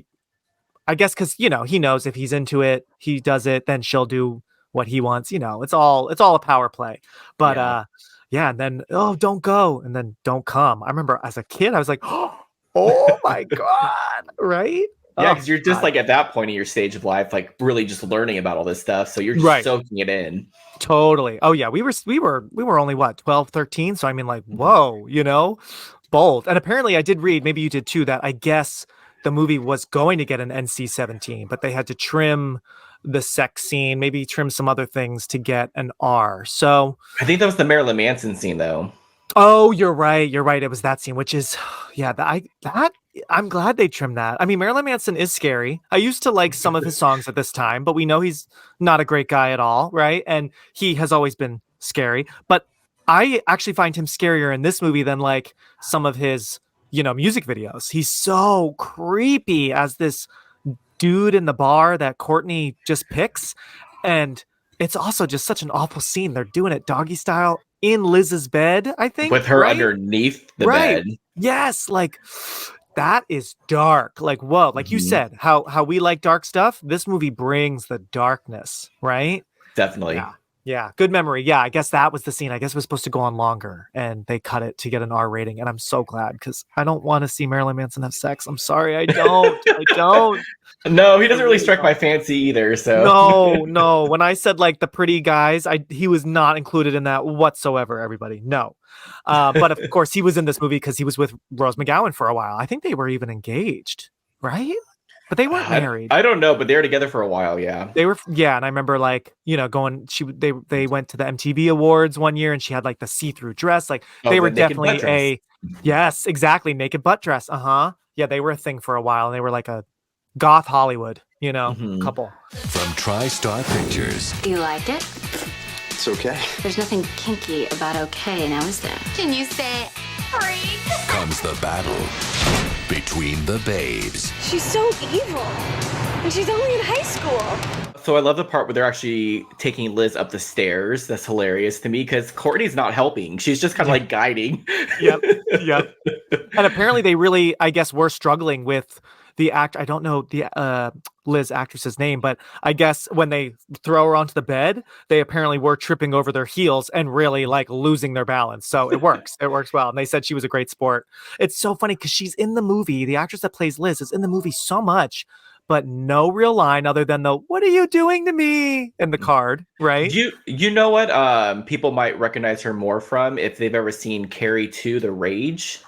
I guess because, he knows if he's into it, he does it, then she'll do what he wants. It's all a power play. But and then, oh, don't go, and then don't come. I remember as a kid, I was like, oh my God, right? Yeah, because you're just like at that point in your stage of life, like really just learning about all this stuff. So you're just soaking it in. Totally. Oh yeah, we were only what, 12, 13. So I mean, like, whoa, bold. And apparently I did read, maybe you did too, that I guess the movie was going to get an NC-17, but they had to trim the sex scene, maybe trim some other things to get an R. So I think that was the Marilyn Manson scene, though. Oh, you're right. It was that scene, which is, I'm glad they trimmed that. I mean, Marilyn Manson is scary. I used to like some of his songs at this time, but we know he's not a great guy at all, right? And he has always been scary. But I actually find him scarier in this movie than like some of his, music videos. He's so creepy as this dude in the bar that Courtney just picks. And it's also just such an awful scene. They're doing it doggy style in Liz's bed, I think. With her underneath the bed. Yes, like that is dark. Like, whoa, like you said, how we like dark stuff. This movie brings the darkness, right? Definitely. Yeah, good memory. Yeah, I guess that was the scene. I guess it was supposed to go on longer, and they cut it to get an R rating. And I'm so glad because I don't want to see Marilyn Manson have sex. I'm sorry, I don't. I don't. No, he doesn't really strike my fancy either. So no. When I said like the pretty guys, he was not included in that whatsoever. Everybody, no. But of course, he was in this movie because he was with Rose McGowan for a while. I think they were even engaged, right? But they weren't married. I don't know, but they were together for a while. Yeah, they were. Yeah, and I remember like going. They went to the MTV Awards one year, and she had like the see-through dress. Like they were definitely yes, exactly, naked butt dress. Yeah, they were a thing for a while, and they were like a goth Hollywood, couple. From TriStar Pictures. You liked it? It's okay. There's nothing kinky about okay now, is there? Can you say freak? Comes the battle between the babes. She's so evil. And she's only in high school. So I love the part where they're actually taking Liz up the stairs. That's hilarious to me because Courtney's not helping. She's just kind of like guiding. Yep. And apparently they really, I guess, were struggling with the act. I don't know the Liz actress's name, but I guess when they throw her onto the bed, they apparently were tripping over their heels and really like losing their balance. So it works. It works well. And they said she was a great sport. It's so funny because she's in the movie. The actress that plays Liz is in the movie so much, but no real line other than the "What are you doing to me?" in the card, right? You know what people might recognize her more from if they've ever seen Carrie 2, The Rage.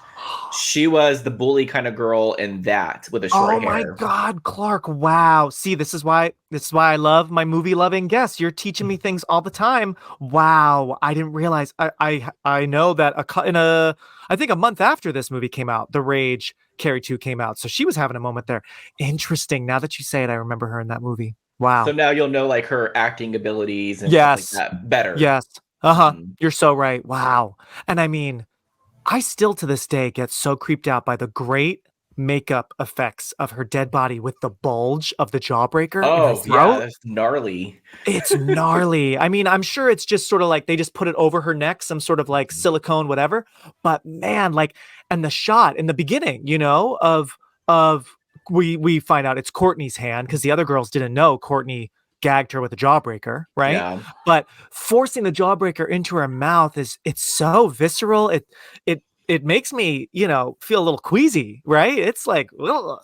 She was the bully kind of girl in that with the short hair. Oh my God, Clark. Wow. See, this is why I love my movie loving guests. You're teaching me things all the time. Wow. I didn't realize. I know that I think a month after this movie came out, The Rage, Carrie 2 came out. So she was having a moment there. Interesting. Now that you say it, I remember her in that movie. Wow. So now you'll know like her acting abilities and stuff like that better. Yes. You're so right. Wow. And I mean, I still to this day get so creeped out by the great makeup effects of her dead body with the bulge of the Jawbreaker in her Oh yeah, throat. that's gnarly. It's gnarly. I mean, I'm sure it's just sort of like they just put it over her neck, some sort of like silicone, whatever. But man, like, and the shot in the beginning, of we find out it's Courtney's hand because the other girls didn't know Courtney gagged her with a Jawbreaker, right? Yeah. But forcing the Jawbreaker into her mouth it's so visceral. It makes me, feel a little queasy, right? It's like, ugh,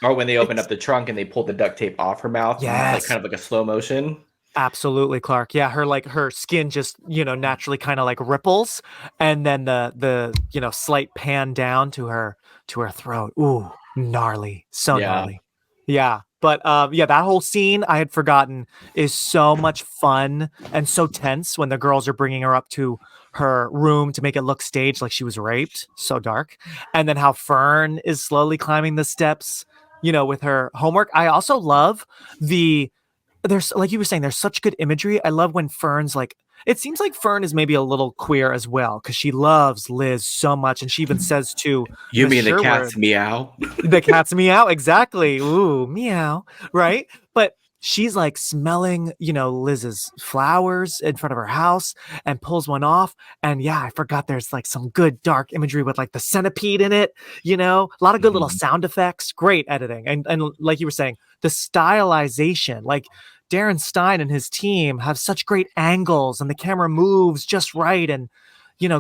Or when they open up the trunk and they pull the duct tape off her mouth. Yes. Like kind of like a slow motion. Absolutely, Clark. Yeah, her skin just, naturally kind of like ripples, and then the slight pan down to her throat. Ooh, gnarly. So gnarly. Yeah. But that whole scene I had forgotten is so much fun and so tense when the girls are bringing her up to her room to make it look staged like she was raped. So dark. And then how Fern is slowly climbing the steps, with her homework. I also love there's, like you were saying, there's such good imagery. I love when Fern's like, it seems like Fern is maybe a little queer as well because she loves Liz so much, and she even says to you Miss mean Sherwood, the cat's meow? The cat's meow, exactly. Ooh, meow, right? But she's like smelling, Liz's flowers in front of her house and pulls one off. And yeah, I forgot there's like some good dark imagery with like the centipede in it, a lot of good little sound effects, great editing. And like you were saying, the stylization, like Darren Stein and his team have such great angles and the camera moves just right. And,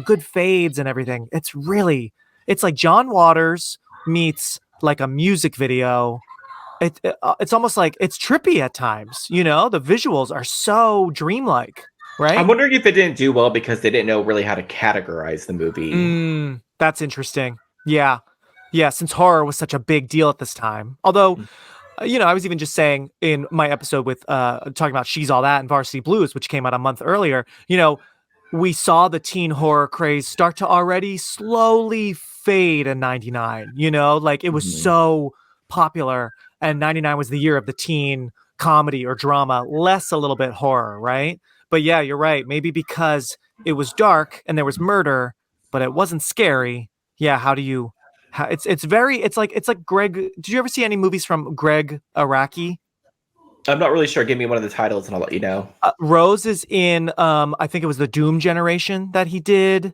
good fades and everything. It's like John Waters meets like a music video. It's almost like it's trippy at times, the visuals are so dreamlike, right? I'm wondering if it didn't do well because they didn't know really how to categorize the movie. That's interesting. Yeah, since horror was such a big deal at this time. Although, I was even just saying in my episode with talking about She's All That and Varsity Blues, which came out a month earlier, we saw the teen horror craze start to already slowly fade in 99, like it was so popular, and 99 was the year of the teen comedy or drama, less a little bit horror, right? But yeah, you're right. Maybe because it was dark and there was murder, but it wasn't scary. Yeah, it's like Greg. Did you ever see any movies from Greg Araki? I'm not really sure. Give me one of the titles and I'll let you know. Rose is in, I think it was the Doom Generation that he did.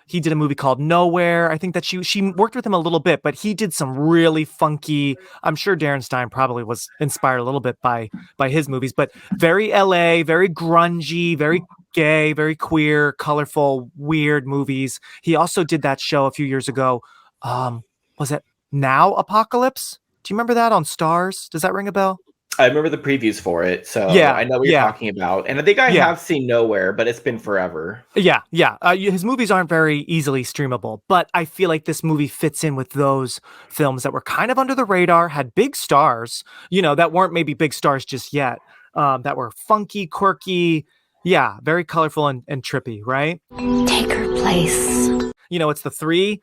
He did a movie called Nowhere. I think that she worked with him a little bit, but he did some really funky, I'm sure Darren Stein probably was inspired a little bit by his movies, but very LA, very grungy, very gay, very queer, colorful, weird movies. He also did that show a few years ago. Was it Now Apocalypse? Do you remember that on Stars? Does that ring a bell? I remember the previews for it, so I know what you're talking about. And I think I have seen Nowhere, but it's been forever. Yeah. His movies aren't very easily streamable, but I feel like this movie fits in with those films that were kind of under the radar, had big stars, that weren't maybe big stars just yet, that were funky, quirky, very colorful and trippy, right? Take her place. It's the three,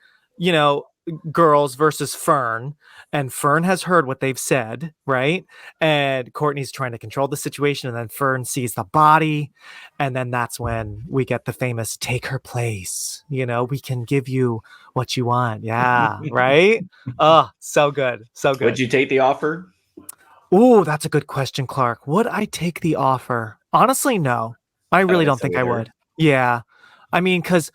girls versus Fern, and Fern has heard what they've said, right? And Courtney's trying to control the situation, and then Fern sees the body, and then that's when we get the famous "take her place." We can give you what you want. Yeah, right. Oh, so good. Would you take the offer? Ooh, that's a good question, Clark. Would I take the offer? Honestly, no. I really don't think I would. Yeah, I mean, because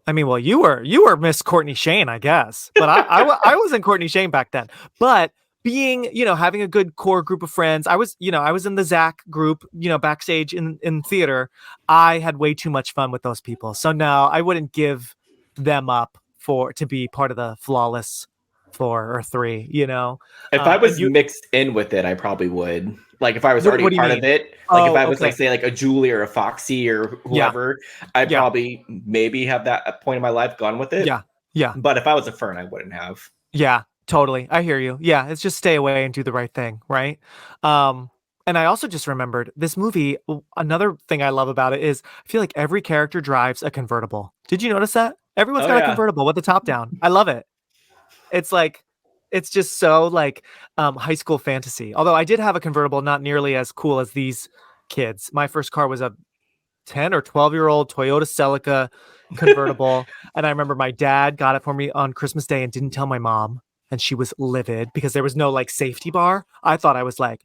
well, you were Miss Courtney Shane, I guess, but I wasn't Courtney Shane back then. But being, having a good core group of friends, I was in the Zach group, backstage in theater. I had way too much fun with those people. So no, I wouldn't give them up to be part of the flawless 4 or 3, If I was mixed in with it, I probably would. Like if I was already part of it, like if I was like, say, like a Julie or a Foxy or whoever, I'd probably maybe have that point in my life gone with it. Yeah. But if I was a Fern, I wouldn't have. Yeah, totally. I hear you. Yeah, it's just stay away and do the right thing, right? And I also just remembered this movie. Another thing I love about it is I feel like every character drives a convertible. Did you notice that? Everyone's got a convertible with the top down. I love it. It's just so like high school fantasy. Although I did have a convertible, not nearly as cool as these kids. My first car was a 10 or 12-year-old Toyota Celica convertible. And I remember my dad got it for me on Christmas Day and didn't tell my mom. And she was livid because there was no like safety bar. I thought I was like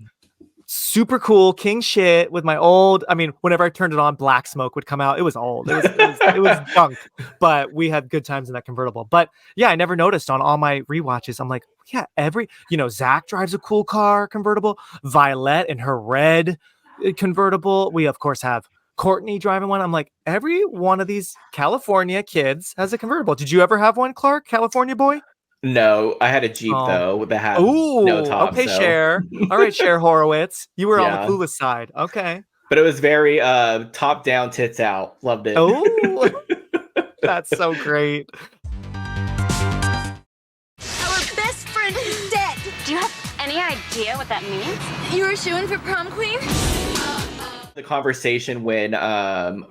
super cool king shit with my old, I mean, whenever I turned it on, black smoke would come out. It was old. It was junk, but we had good times in that convertible. But yeah, I never noticed on all my rewatches. I'm like, yeah, Zach drives a cool car convertible. Violet in her red convertible. We of course have Courtney driving one. I'm like, every one of these California kids has a convertible. Did you ever have one, Clark? California boy? No, I had a Jeep though that had no top. Okay, so. Cher. All right, Cher Horowitz. You were on the clueless side. Okay. But it was very top down, tits out. Loved it. Oh, that's so great. Our best friend is dead. Do you have any idea what that means? You were shooing for prom queen? The conversation when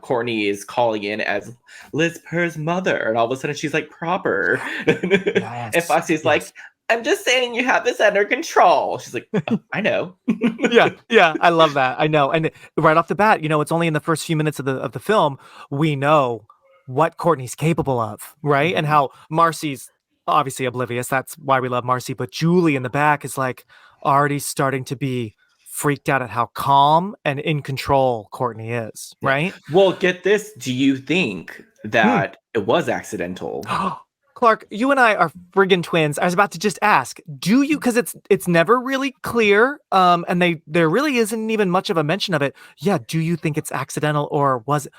Courtney is calling in as Liz Purr's mother, and all of a sudden she's like proper. Yes. And Foxy's like, I'm just saying you have this under control. She's like, oh, I know. yeah, I love that. I know. And right off the bat, it's only in the first few minutes of the film we know what Courtney's capable of, right? And how Marcy's obviously oblivious. That's why we love Marcy. But Julie in the back is like already starting to be freaked out at how calm and in control Courtney is, right? Well, get this. Do you think that it was accidental? Clark, you and I are friggin' twins. I was about to just ask, do you, because it's never really clear, and there really isn't even much of a mention of it. Yeah, do you think it's accidental or was it?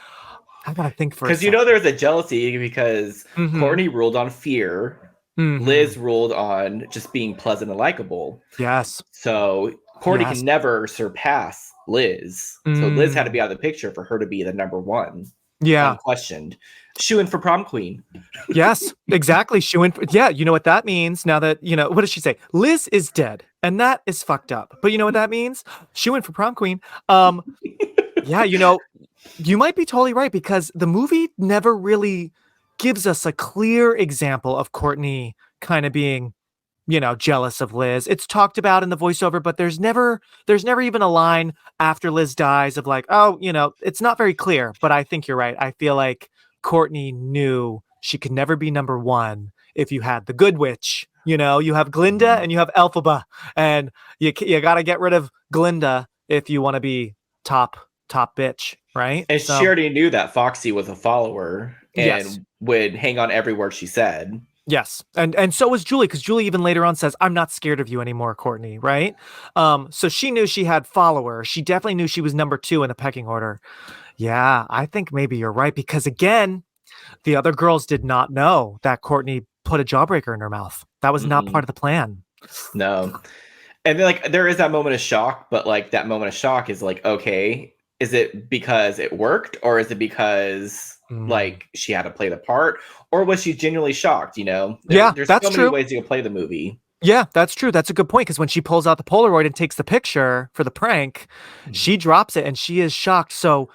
I gotta think for a second. Because there's a jealousy because Courtney ruled on fear. Liz ruled on just being pleasant and likable. Yes. So Courtney can never surpass Liz. So Liz had to be out of the picture for her to be the number one. Yeah. Unquestioned. Shoo in for prom queen. Yes, exactly. Shoo in. Yeah, you know what that means now that, what does she say? Liz is dead. And that is fucked up. But you know what that means? Shoo in for prom queen. Yeah, you might be totally right because the movie never really gives us a clear example of Courtney kind of being jealous of Liz. It's talked about in the voiceover, but there's never even a line after Liz dies of like, oh, it's not very clear, but I think you're right. I feel like Courtney knew she could never be number one if you had the good witch, you have Glinda and you have Elphaba, and you got to get rid of Glinda if you want to be top bitch, right? And she already knew that Foxy was a follower and would hang on every word she said. Yes. And so was Julie, because Julie even later on says, I'm not scared of you anymore, Courtney, right? So she knew she had followers. She definitely knew she was number 2 in the pecking order. Yeah, I think maybe you're right, because again, the other girls did not know that Courtney put a jawbreaker in her mouth. That was not part of the plan. No. And then there is that moment of shock, but that moment of shock is okay, is it because it worked, or is it because she had to play the part, or was she genuinely shocked? There's that's so many true. ways you can play the movie. Yeah, that's true. That's a good point, because when she pulls out the Polaroid and takes the picture for the prank, she drops it and she is shocked. So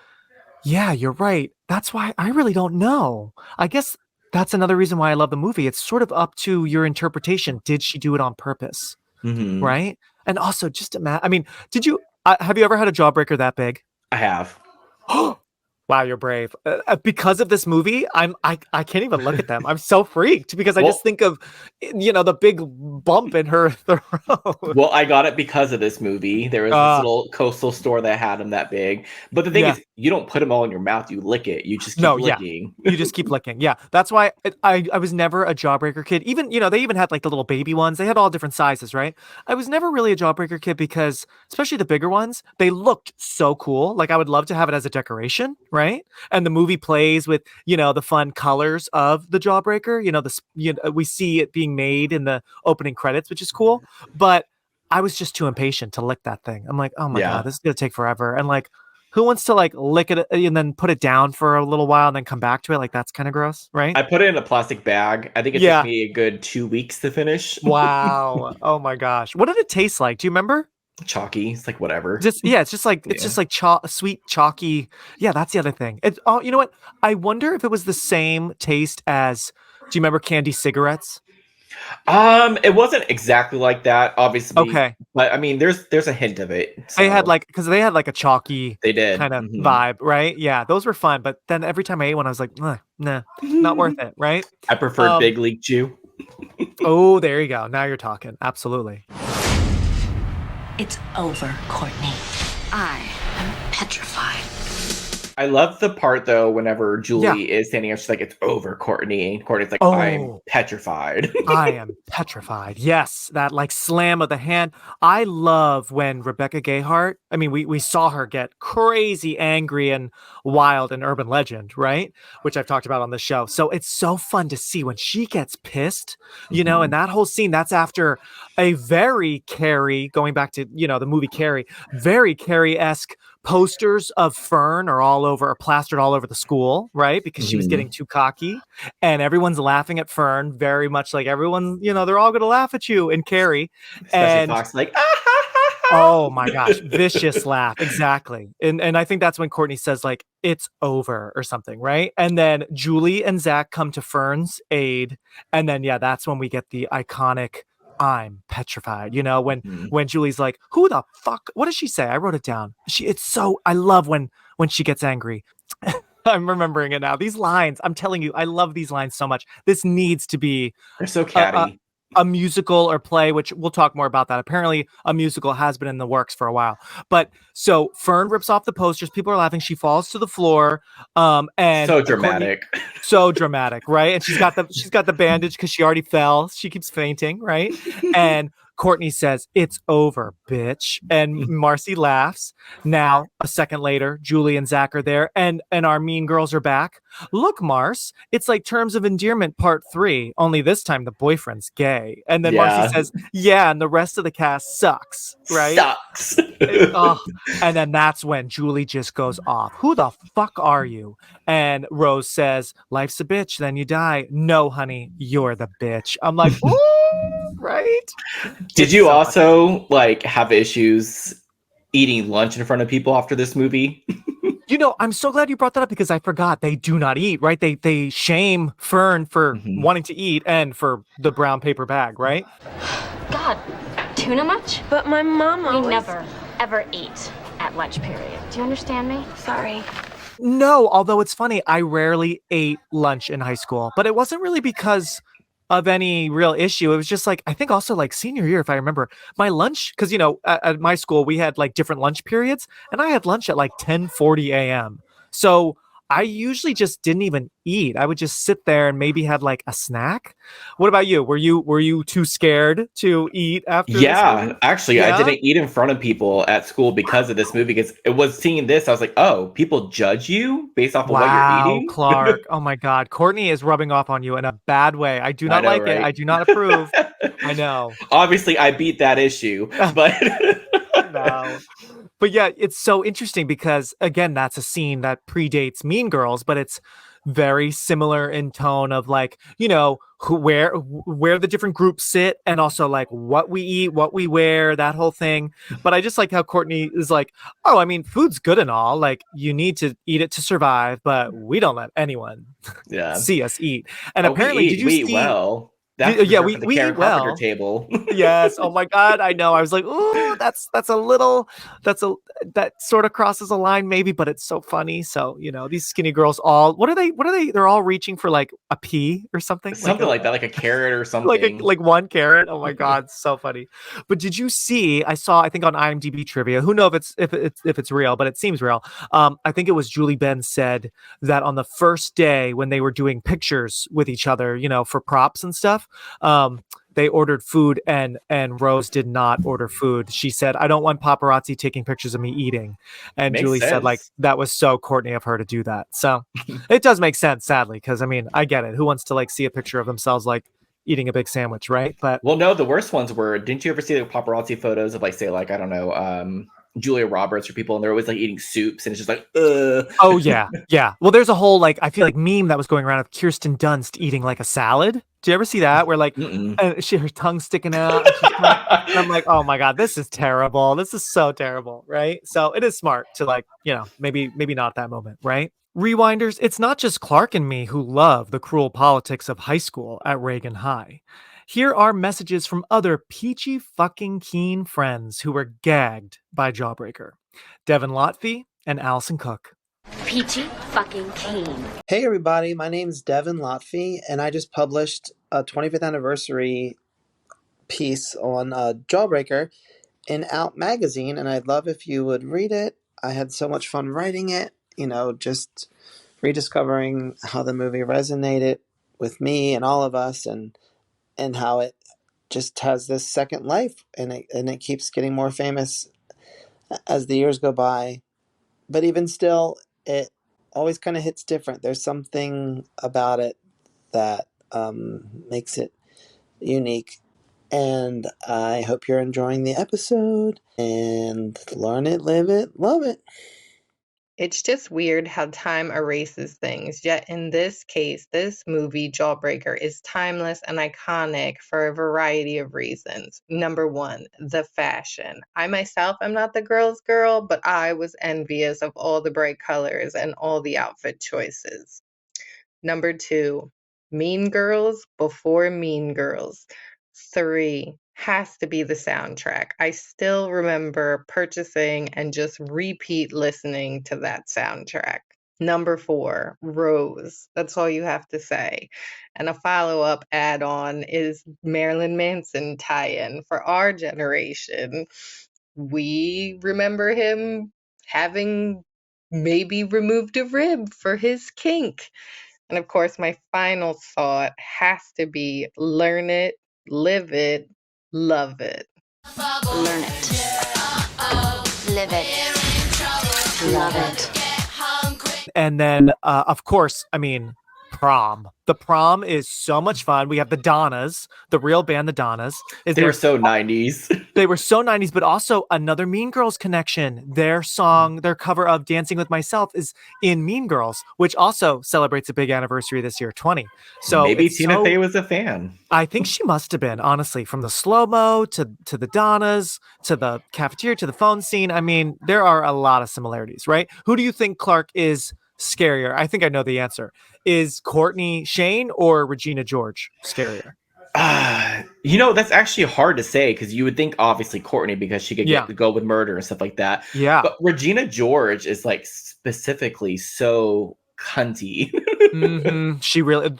yeah, you're right. That's why I really don't know. I guess that's another reason why I love the movie. It's sort of up to your interpretation. Did she do it on purpose? Right? And also just imagine, I mean, have you ever had a jawbreaker that big? I have. Wow, you're brave. Because of this movie, I can't even look at them. I'm so freaked because I just think of, the big bump in her throat. Well, I got it because of this movie. There was this little coastal store that had them that big. But the thing is, you don't put them all in your mouth. You lick it. You just keep licking. You just keep licking. Yeah, that's why I was never a jawbreaker kid. Even, they even had the little baby ones. They had all different sizes, right? I was never really a jawbreaker kid because, especially the bigger ones, they looked so cool. I would love to have it as a decoration, right? And the movie plays with, the fun colors of the jawbreaker. We see it being made in the opening credits, which is cool. But I was just too impatient to lick that thing. I'm like, oh my God, this is going to take forever. And who wants to lick it and then put it down for a little while and then come back to it? That's kind of gross, right? I put it in a plastic bag. I think it took me a good 2 weeks to finish. Wow. Oh my gosh. What did it taste like? Do you remember? Chalky. It's whatever. It's just sweet, chalky. Yeah, that's the other thing. You know what? I wonder if it was the same taste as, do you remember candy cigarettes? It wasn't exactly like that, obviously. Okay. But I mean, there's a hint of it. So. They had because they had like a chalky they did kind of vibe, right? Yeah, those were fun. But then every time I ate one, I was like, nah, not worth it, right? I prefer Big League Chew. Oh, there you go. Now you're talking. Absolutely. It's over, Courtney. I am petrified. I love the part though, whenever Julie is standing up, she's like, "It's over, Courtney." Courtney's like, "I'm petrified." I am petrified. Yes, that like slam of the hand. I love when Rebecca Gayheart, I mean, we saw her get crazy angry and wild in Urban Legend, right? Which I've talked about on the show. So it's so fun to see when she gets pissed, you know, and that whole scene, that's after a very Carrie, going back to, you know, the movie Carrie, very Carrie-esque posters of Fern are plastered all over the school, right? Because she was getting too cocky, and everyone's laughing at Fern, very much like everyone, you know, they're all going to laugh at you and Carrie. Especially Fox, like, oh my gosh, vicious laugh. Exactly. And I think that's when Courtney says like, it's over or something, right? And then Julie and Zach come to Fern's aid. And then, that's when we get the iconic, "I'm petrified," you know, when Julie's like, "Who the fuck?" What does she say? I wrote it down. I love when she gets angry. I'm remembering it now. These lines, I'm telling you, I love these lines so much. This needs to be they're so catty. A musical or play, which we'll talk more about that. Apparently a musical has been in the works for a while. But so Fern rips off the posters. People are laughing. She falls to the floor. And so dramatic. So dramatic, right? And she's got the bandage because she already fell. She keeps fainting, right? And Courtney says, "It's over, bitch." And Marcy laughs. Now, a second later, Julie and Zach are there, and our mean girls are back. "Look, Mars, it's like Terms of Endearment Part 3, only this time the boyfriend's gay." And then Marcy says, "Yeah, and the rest of the cast sucks," right? Sucks. And then that's when Julie just goes off. "Who the fuck are you?" And Rose says, "Life's a bitch, then you die." "No, honey, you're the bitch." I'm like, ooh, right? Did you also like have issues eating lunch in front of people after this movie? You know, I'm so glad you brought that up because I forgot they do not eat, right? They shame Fern for wanting to eat and for the brown paper bag, right? God, tuna much? But my mom We never, ever eat at lunch period. Do you understand me? Sorry. No, although it's funny, I rarely ate lunch in high school, but it wasn't really because of any real issue. It was just like, I think also like senior year, if I remember, my lunch, because, you know, at my school, we had like different lunch periods, and I had lunch at like 10:40 a.m. So I usually just didn't even eat. I would just sit there and maybe had like a snack. What about you? Were you too scared to eat after? Actually, I didn't eat in front of people at school because of this movie. Because it was seeing this, I was like, oh, people judge you based off of what you're eating. Clark. Oh my God, Courtney is rubbing off on you in a bad way. I do not like it. I do not approve. I know. Obviously, I beat that issue, but no. But yeah, it's so interesting because, again, that's a scene that predates Mean Girls, but it's very similar in tone of like, you know, where the different groups sit and also like what we eat, what we wear, that whole thing. But I just like how Courtney is like, oh, I mean, food's good and all. Like, you need to eat it to survive, but we don't let anyone see us eat. And apparently, did you see? Well. That's we eat well. Table. Yes. Oh my God. I know. I was like, ooh, that sort of crosses a line maybe, but it's so funny. So, you know, these skinny girls what are they? They're all reaching for like a pea or something. Something like that, like a carrot or something. like one carrot. Oh my God. So funny. But did you see, I think on IMDb trivia, who knows if it's real, but it seems real. I think it was Julie Benz said that on the first day when they were doing pictures with each other, you know, for props and stuff, they ordered food and Rose did not order food. She said, "I don't want paparazzi taking pictures of me eating." And Julie said like, that was so Courtney of her to do that. So it does make sense, sadly, because I mean, I get it. Who wants to like see a picture of themselves like eating a big sandwich, right? But well, no, the worst ones were, didn't you ever see the paparazzi photos of like, say, like, I don't know, Julia Roberts or people, and they're always like eating soups, and it's just like, oh yeah. Well, there's a whole like, I feel like meme that was going around of Kirsten Dunst eating like a salad. Do you ever see that? Where like her tongue's sticking out, and I'm like, oh my God, this is terrible. This is so terrible, right? So it is smart to like, you know, maybe not that moment, right? Rewinders, it's not just Clark and me who love the cruel politics of high school at Reagan High. here are messages from other peachy fucking keen friends who were gagged by Jawbreaker. Devin Lotfi and Allison Cook. Peachy fucking keen. Hey everybody, my name's Devin Lotfi, and I just published a 25th anniversary piece on Jawbreaker in Out Magazine, and I'd love if you would read it. I had so much fun writing it, just rediscovering how the movie resonated with me and all of us, and how it just has this second life, and it keeps getting more famous as the years go by. But even still, it always kind of hits different. There's something about it that makes it unique. And I hope you're enjoying the episode, and learn it, live it, love it. It's just weird how time erases things. Yet in this case, this movie, Jawbreaker, is timeless and iconic for a variety of reasons. Number one, the fashion. I myself am not the girl's girl, but I was envious of all the bright colors and all the outfit choices. Number two, Mean Girls before Mean Girls. 3 has to be the soundtrack. I still remember purchasing and just repeat listening to that soundtrack. Number 4, Rose. That's all you have to say. And a follow-up add-on is Marilyn Manson tie-in. For our generation, we remember him having maybe removed a rib for his kink. And of course, my final thought has to be learn it, live it, love it. Learn it. Live it. Love it. And then, of course, Prom. The Prom is so much fun. We have the Donnas, the real band, the Donnas. They were so 90s. They were so 90s, but also another Mean Girls connection. Their song, their cover of Dancing with Myself is in Mean Girls, which also celebrates a big anniversary this year, 20. So maybe Tina Fey was a fan. I think she must have been, honestly, from the slow-mo to the Donnas, to the cafeteria, to the phone scene. There are a lot of similarities, right? Who do you think, Clark, is scarier? I think I know the answer. Is Courtney Shane or Regina George scarier? That's actually hard to say, because you would think obviously Courtney, because she could get to go with murder and stuff like that. Yeah. But Regina George is like specifically so cunty. Mm-hmm. She really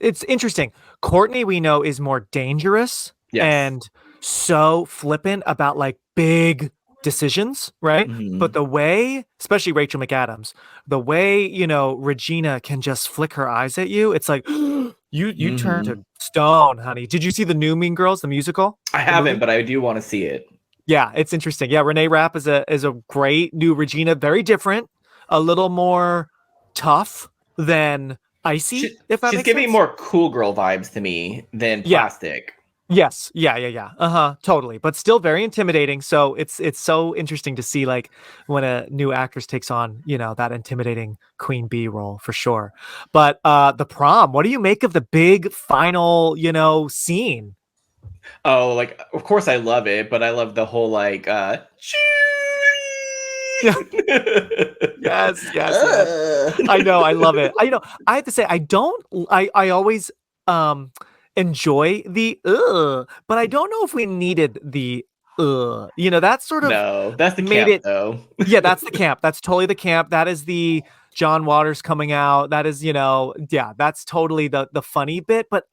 it's interesting. Courtney, we know, is more dangerous and so flippant about like big decisions, right? Mm-hmm. But the way, especially Rachel McAdams, the way, Regina can just flick her eyes at you, it's like you turn to stone, honey. Did you see the new Mean Girls, the musical? I haven't, but I do want to see it. Yeah, it's interesting. Yeah, Renee Rapp is a great new Regina, very different, a little more tough than Icy. She's giving more cool girl vibes to me than Plastic. Yes. Yeah. Totally. But still very intimidating. So it's so interesting to see like when a new actress takes on, that intimidating Queen Bee role for sure. But the Prom, what do you make of the big final, scene? Oh, like, of course I love it, but I love the whole like yes. I know, I love it. I have to say I always enjoy the but I don't know if we needed the that's sort of that's the camp though. Yeah, that's the camp. That's totally the camp. That is the John Waters coming out. That is, that's totally the funny bit, but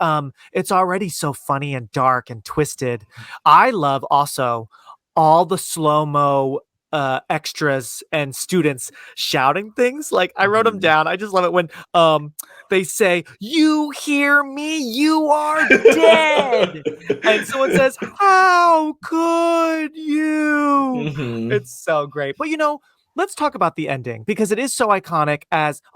it's already so funny and dark and twisted. I love also all the slow-mo extras and students shouting things. Like I wrote them down. I just love it when they say, "You hear me? You are dead." And someone says, "How could you?" Mm-hmm. It's so great. But let's talk about the ending, because it is so iconic,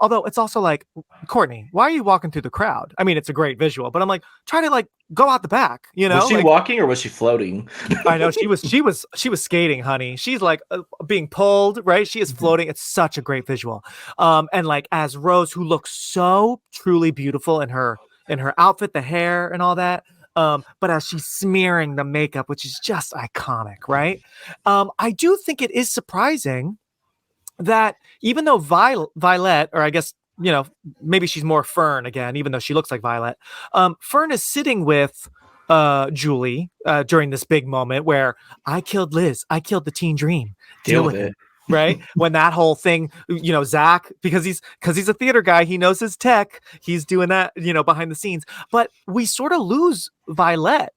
although it's also like, Courtney, why are you walking through the crowd? It's a great visual, but I'm like, try to like go out the back, Was she walking or was she floating? I know she was skating, honey. She's like being pulled, right? She is floating. It's such a great visual. And like as Rose, who looks so truly beautiful in her outfit, the hair and all that. But as she's smearing the makeup, which is just iconic, right? I do think it is surprising that even though Violet, or I guess, maybe she's more Fern again, even though she looks like Violet, Fern is sitting with Julie during this big moment where I killed Liz, I killed the teen dream, deal with it. Right? When that whole thing, Zach, because he's a theater guy, he knows his tech, he's doing that, behind the scenes. But we sort of lose Violet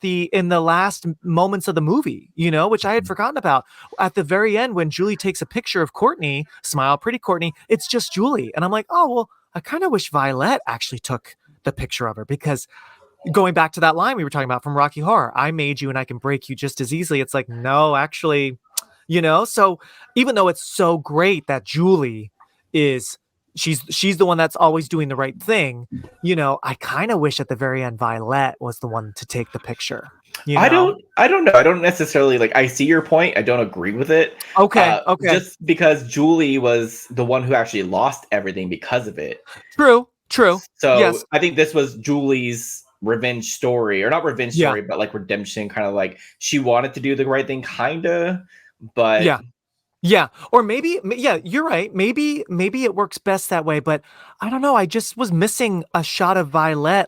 in the last moments of the movie, which I had forgotten about. At the very end, when Julie takes a picture of Courtney, smile, pretty Courtney, it's just Julie. And I'm like, oh, well, I kind of wish Violet actually took the picture of her, because going back to that line we were talking about from Rocky Horror, I made you and I can break you just as easily. It's like, no, actually, so even though it's so great that Julie she's the one that's always doing the right thing, I kind of wish at the very end Violet was the one to take the picture. I don't know. I don't necessarily I see your point. I don't agree with it. Okay. Just because Julie was the one who actually lost everything because of it. True. So yes. I think this was Julie's revenge story, or not revenge story, but redemption, kind of she wanted to do the right thing, kind of, but yeah. Or maybe, you're right. Maybe it works best that way, but I don't know. I just was missing a shot of Violet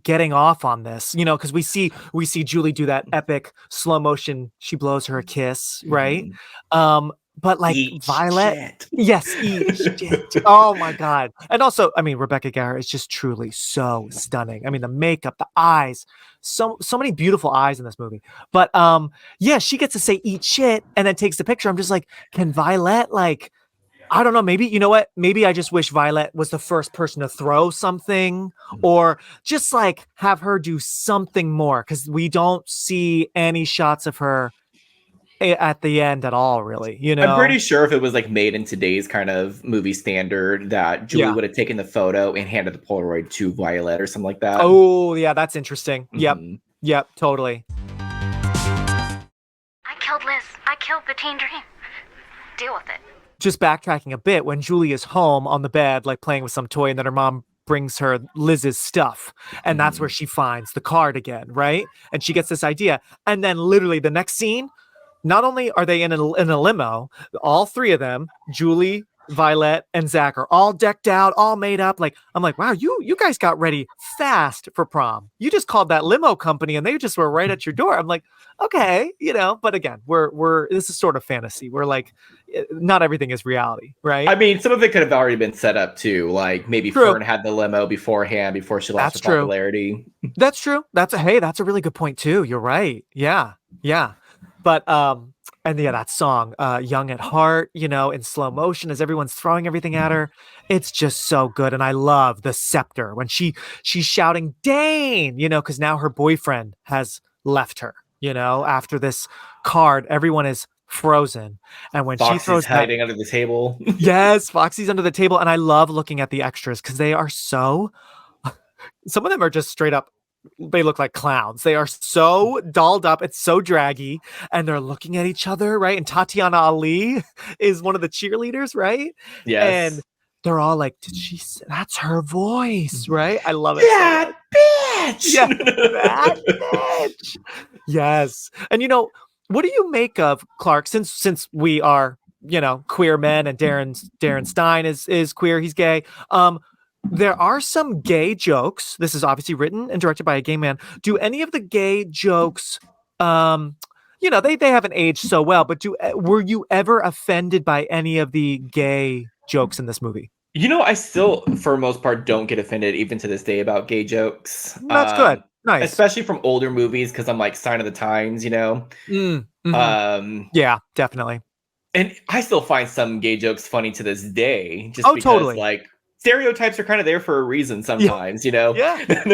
getting off on this, because we see Julie do that epic slow motion. She blows her a kiss, right? But eat Violet, shit. Yes, eat shit. Oh my God. And also, Rebecca Garrett is just truly so stunning. the makeup, the eyes, so many beautiful eyes in this movie. But she gets to say eat shit and then takes the picture. I'm just like, can Violet I don't know, maybe, you know what? Maybe I just wish Violet was the first person to throw something, or just have her do something more, because we don't see any shots of her at the end at all, really. I'm pretty sure if it was made in today's kind of movie standard, that Julie would have taken the photo and handed the Polaroid to Violet or something like that. Oh yeah, that's interesting. Yep, totally. I killed Liz. I killed the teen dream. Deal with it. Just backtracking a bit, when Julie is home on the bed playing with some toy, and then her mom brings her Liz's stuff, and that's where she finds the card again, right? And she gets this idea, and then literally the next scene, not only are they in a limo, all three of them, Julie, Violet, and Zach, are all decked out, all made up. I'm like, wow, you guys got ready fast for prom. You just called that limo company and they just were right at your door. I'm like, okay, but again, this is sort of fantasy. We're not everything is reality, right? Some of it could have already been set up too. Maybe Fern had the limo beforehand, before she lost her popularity. That's true. That's a really good point too. You're right. Yeah. But and that song, Young at Heart, in slow motion as everyone's throwing everything at her. It's just so good. And I love the scepter when she's shouting Dane, because now her boyfriend has left her, after this card, everyone is frozen. And when Foxy's she throws hiding under the table. Yes, Foxy's under the table. And I love looking at the extras, because they are some of them are just straight up, they look like clowns. They are so dolled up. It's so draggy, and they're looking at each other, right? And Tatiana Ali is one of the cheerleaders, right? Yes. And they're all like, did she say that's her voice, right? I love it. That bitch. Yeah, that bitch. Yes. And what do you make of, Clark, since we are, queer men, and Darren Stein is queer, he's gay. There are some gay jokes. This is obviously written and directed by a gay man. Do any of the gay jokes, they haven't aged so well, but were you ever offended by any of the gay jokes in this movie? I still, for the most part, don't get offended even to this day about gay jokes. That's good. Nice. Especially from older movies, because I'm sign of the times, Mm-hmm. Yeah, definitely. And I still find some gay jokes funny to this day, just because totally. Stereotypes are kind of there for a reason sometimes, Yeah.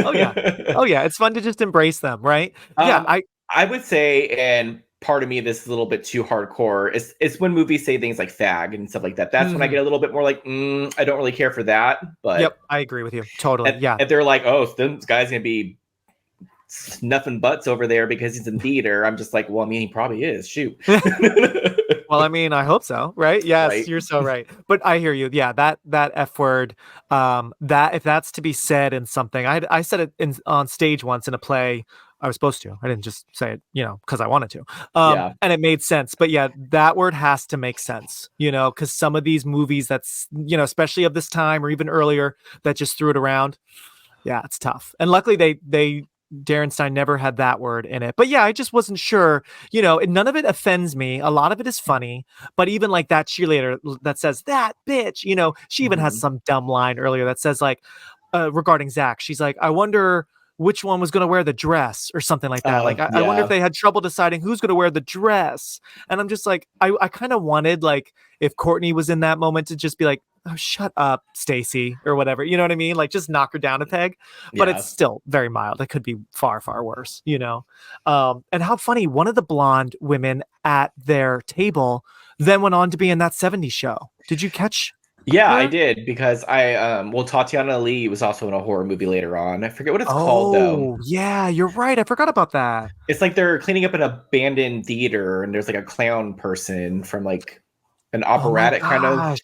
Oh yeah. It's fun to just embrace them, right? I would say, and part of me, this is a little bit too hardcore, it's when movies say things like fag and stuff like that. That's when I get a little bit more I don't really care for that. But yep, I agree with you totally. If they're like, oh, this guy's gonna be snuffing butts over there because he's in theater, I'm just like, well, he probably is. Shoot. Well, I hope so, right? Yes, right. You're so right. But I hear you. Yeah, that F word, that if that's to be said in something, I said it on stage once in a play. I was supposed to. I didn't just say it, because I wanted to. And it made sense. But yeah, that word has to make sense, because some of these movies that's, especially of this time or even earlier, that just threw it around. Yeah, it's tough. And luckily they Darren Stein never had that word in it. But yeah, I just wasn't sure, none of it offends me. A lot of it is funny, but even like that cheerleader that says that bitch, she even has some dumb line earlier that says like, regarding Zach, she's like, I wonder which one was going to wear the dress or something like that. I wonder if they had trouble deciding who's going to wear the dress. And I'm just like, I kind of wanted like if Courtney was in that moment to just be like, oh, shut up, Stacy, or whatever. You know what I mean? Like just knock her down a peg. But it's still very mild. It could be far, far worse, And how funny, one of the blonde women at their table then went on to be in that 70s show. Did you catch? Yeah, I did, because Tatiana Lee was also in a horror movie later on. I forget what it's called, though. Yeah, you're right. I forgot about that. It's like they're cleaning up an abandoned theater, and there's like a clown person from like an operatic kind of.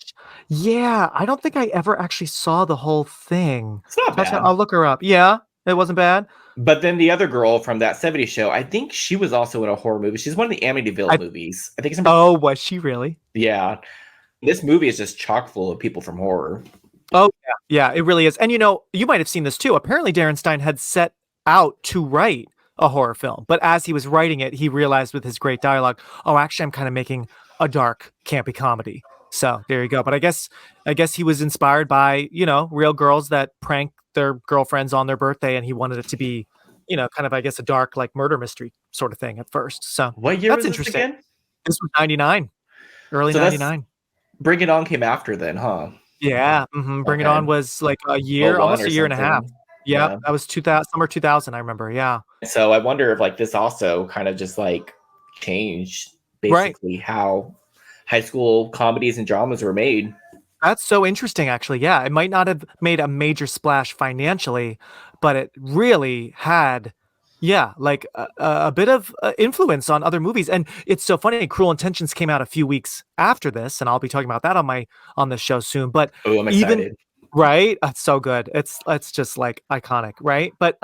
Yeah, I don't think I ever actually saw the whole thing. It's not bad. I'll look her up. Yeah, it wasn't bad. But then the other girl from that 70s show, I think she was also in a horror movie. She's one of the Amityville movies. I think it's was she really? Yeah. This movie is just chock full of people from horror. Oh, yeah, it really is. And you might have seen this too. Apparently, Darren Stein had set out to write a horror film. But as he was writing it, he realized with his great dialogue, oh, actually, I'm kind of making a dark, campy comedy. So there you go. But I guess he was inspired by, real girls that prank their girlfriends on their birthday. And he wanted it to be, kind of, I guess, a dark, like murder mystery sort of thing at first. So what year that's was interesting. This again? This was 99, early 99. Bring It On came after then, huh? Yeah. Bring It On was like a year, almost a year and a half. Yeah, that was summer 2000, I remember. Yeah. So I wonder if like this also kind of just like changed basically how high school comedies and dramas were made. That's so interesting, actually. Yeah, it might not have made a major splash financially, but it really had, like a bit of influence on other movies. And it's so funny. Cruel Intentions came out a few weeks after this, and I'll be talking about that on the show soon. But I'm excited. Right, it's so good. It's just like iconic, right? But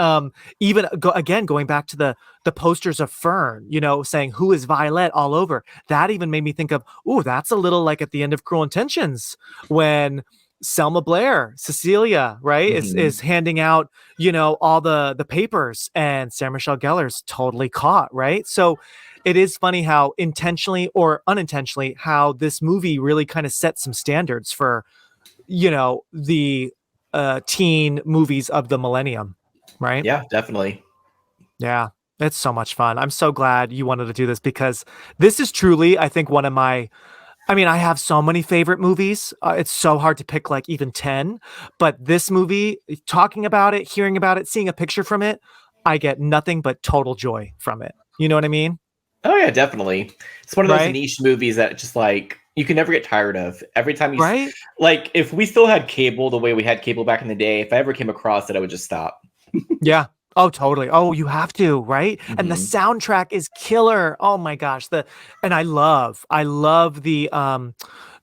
even going back to the posters of Fern, saying who is Violet all over. That even made me think of, that's a little like at the end of Cruel Intentions when Selma Blair, Cecilia, right, is handing out, all the papers, and Sarah Michelle Gellar's totally caught, right? So it is funny how intentionally or unintentionally how this movie really kind of set some standards for, the teen movies of the millennium, right? Yeah, definitely. Yeah, it's so much fun. I'm so glad you wanted to do this because this is truly, I think, one of my. I have so many favorite movies. It's so hard to pick like even 10, but this movie, talking about it, hearing about it, seeing a picture from it, I get nothing but total joy from it. You know what I mean? Oh yeah, definitely. It's one of those niche movies that just like you can never get tired of. Every time you like, if we still had cable the way we had cable back in the day, if I ever came across it, I would just stop. Yeah. Oh, totally. Oh, you have to, right? And the soundtrack is killer. Oh my gosh. And I love the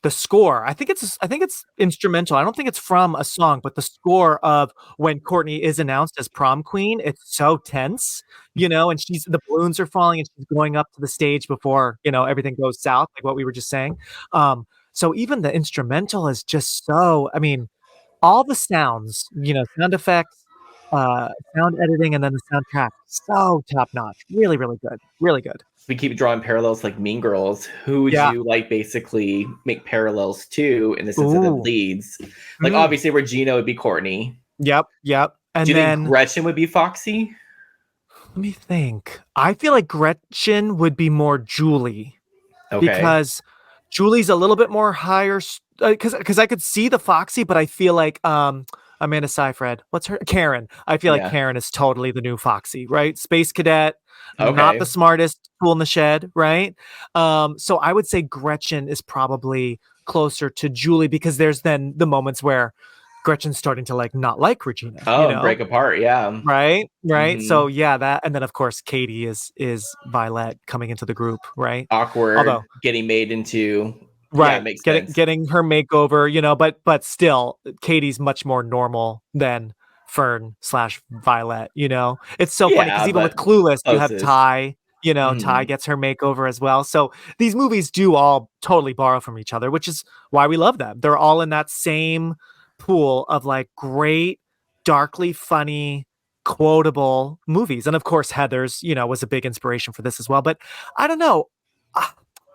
score. I think it's instrumental. I don't think it's from a song, but the score of when Courtney is announced as prom queen, it's so tense, and the balloons are falling and she's going up to the stage before, everything goes south, like what we were just saying. So even the instrumental is just so, all the sounds, sound effects, sound editing, and then the soundtrack, so top notch. Really, really good. Really good. We keep drawing parallels like Mean Girls. Who would you like basically make parallels to in the sense of the leads? Like obviously Regina would be Courtney. Yep. And do you think Gretchen would be Foxy? Let me think. I feel like Gretchen would be more Julie. Okay. Because Julie's a little bit more higher, because I could see the Foxy, but I feel like Amanda Seyfried. What's her? Karen. I feel like Karen is totally the new Foxy, right? Space cadet, not the smartest tool in the shed, right? So I would say Gretchen is probably closer to Julie because there's then the moments where Gretchen's starting to like not like Regina. Break apart, yeah. Right. So that, and then of course Katie is Violet coming into the group, right? Awkward. Although getting made into. Right, yeah, makes sense. Getting her makeover, but still, Katie's much more normal than Fern/Violet. It's so funny because even with Clueless, you have Ty. Ty gets her makeover as well. So these movies do all totally borrow from each other, which is why we love them. They're all in that same pool of like great, darkly funny quotable movies. And of course, Heathers, was a big inspiration for this as well. But I don't know.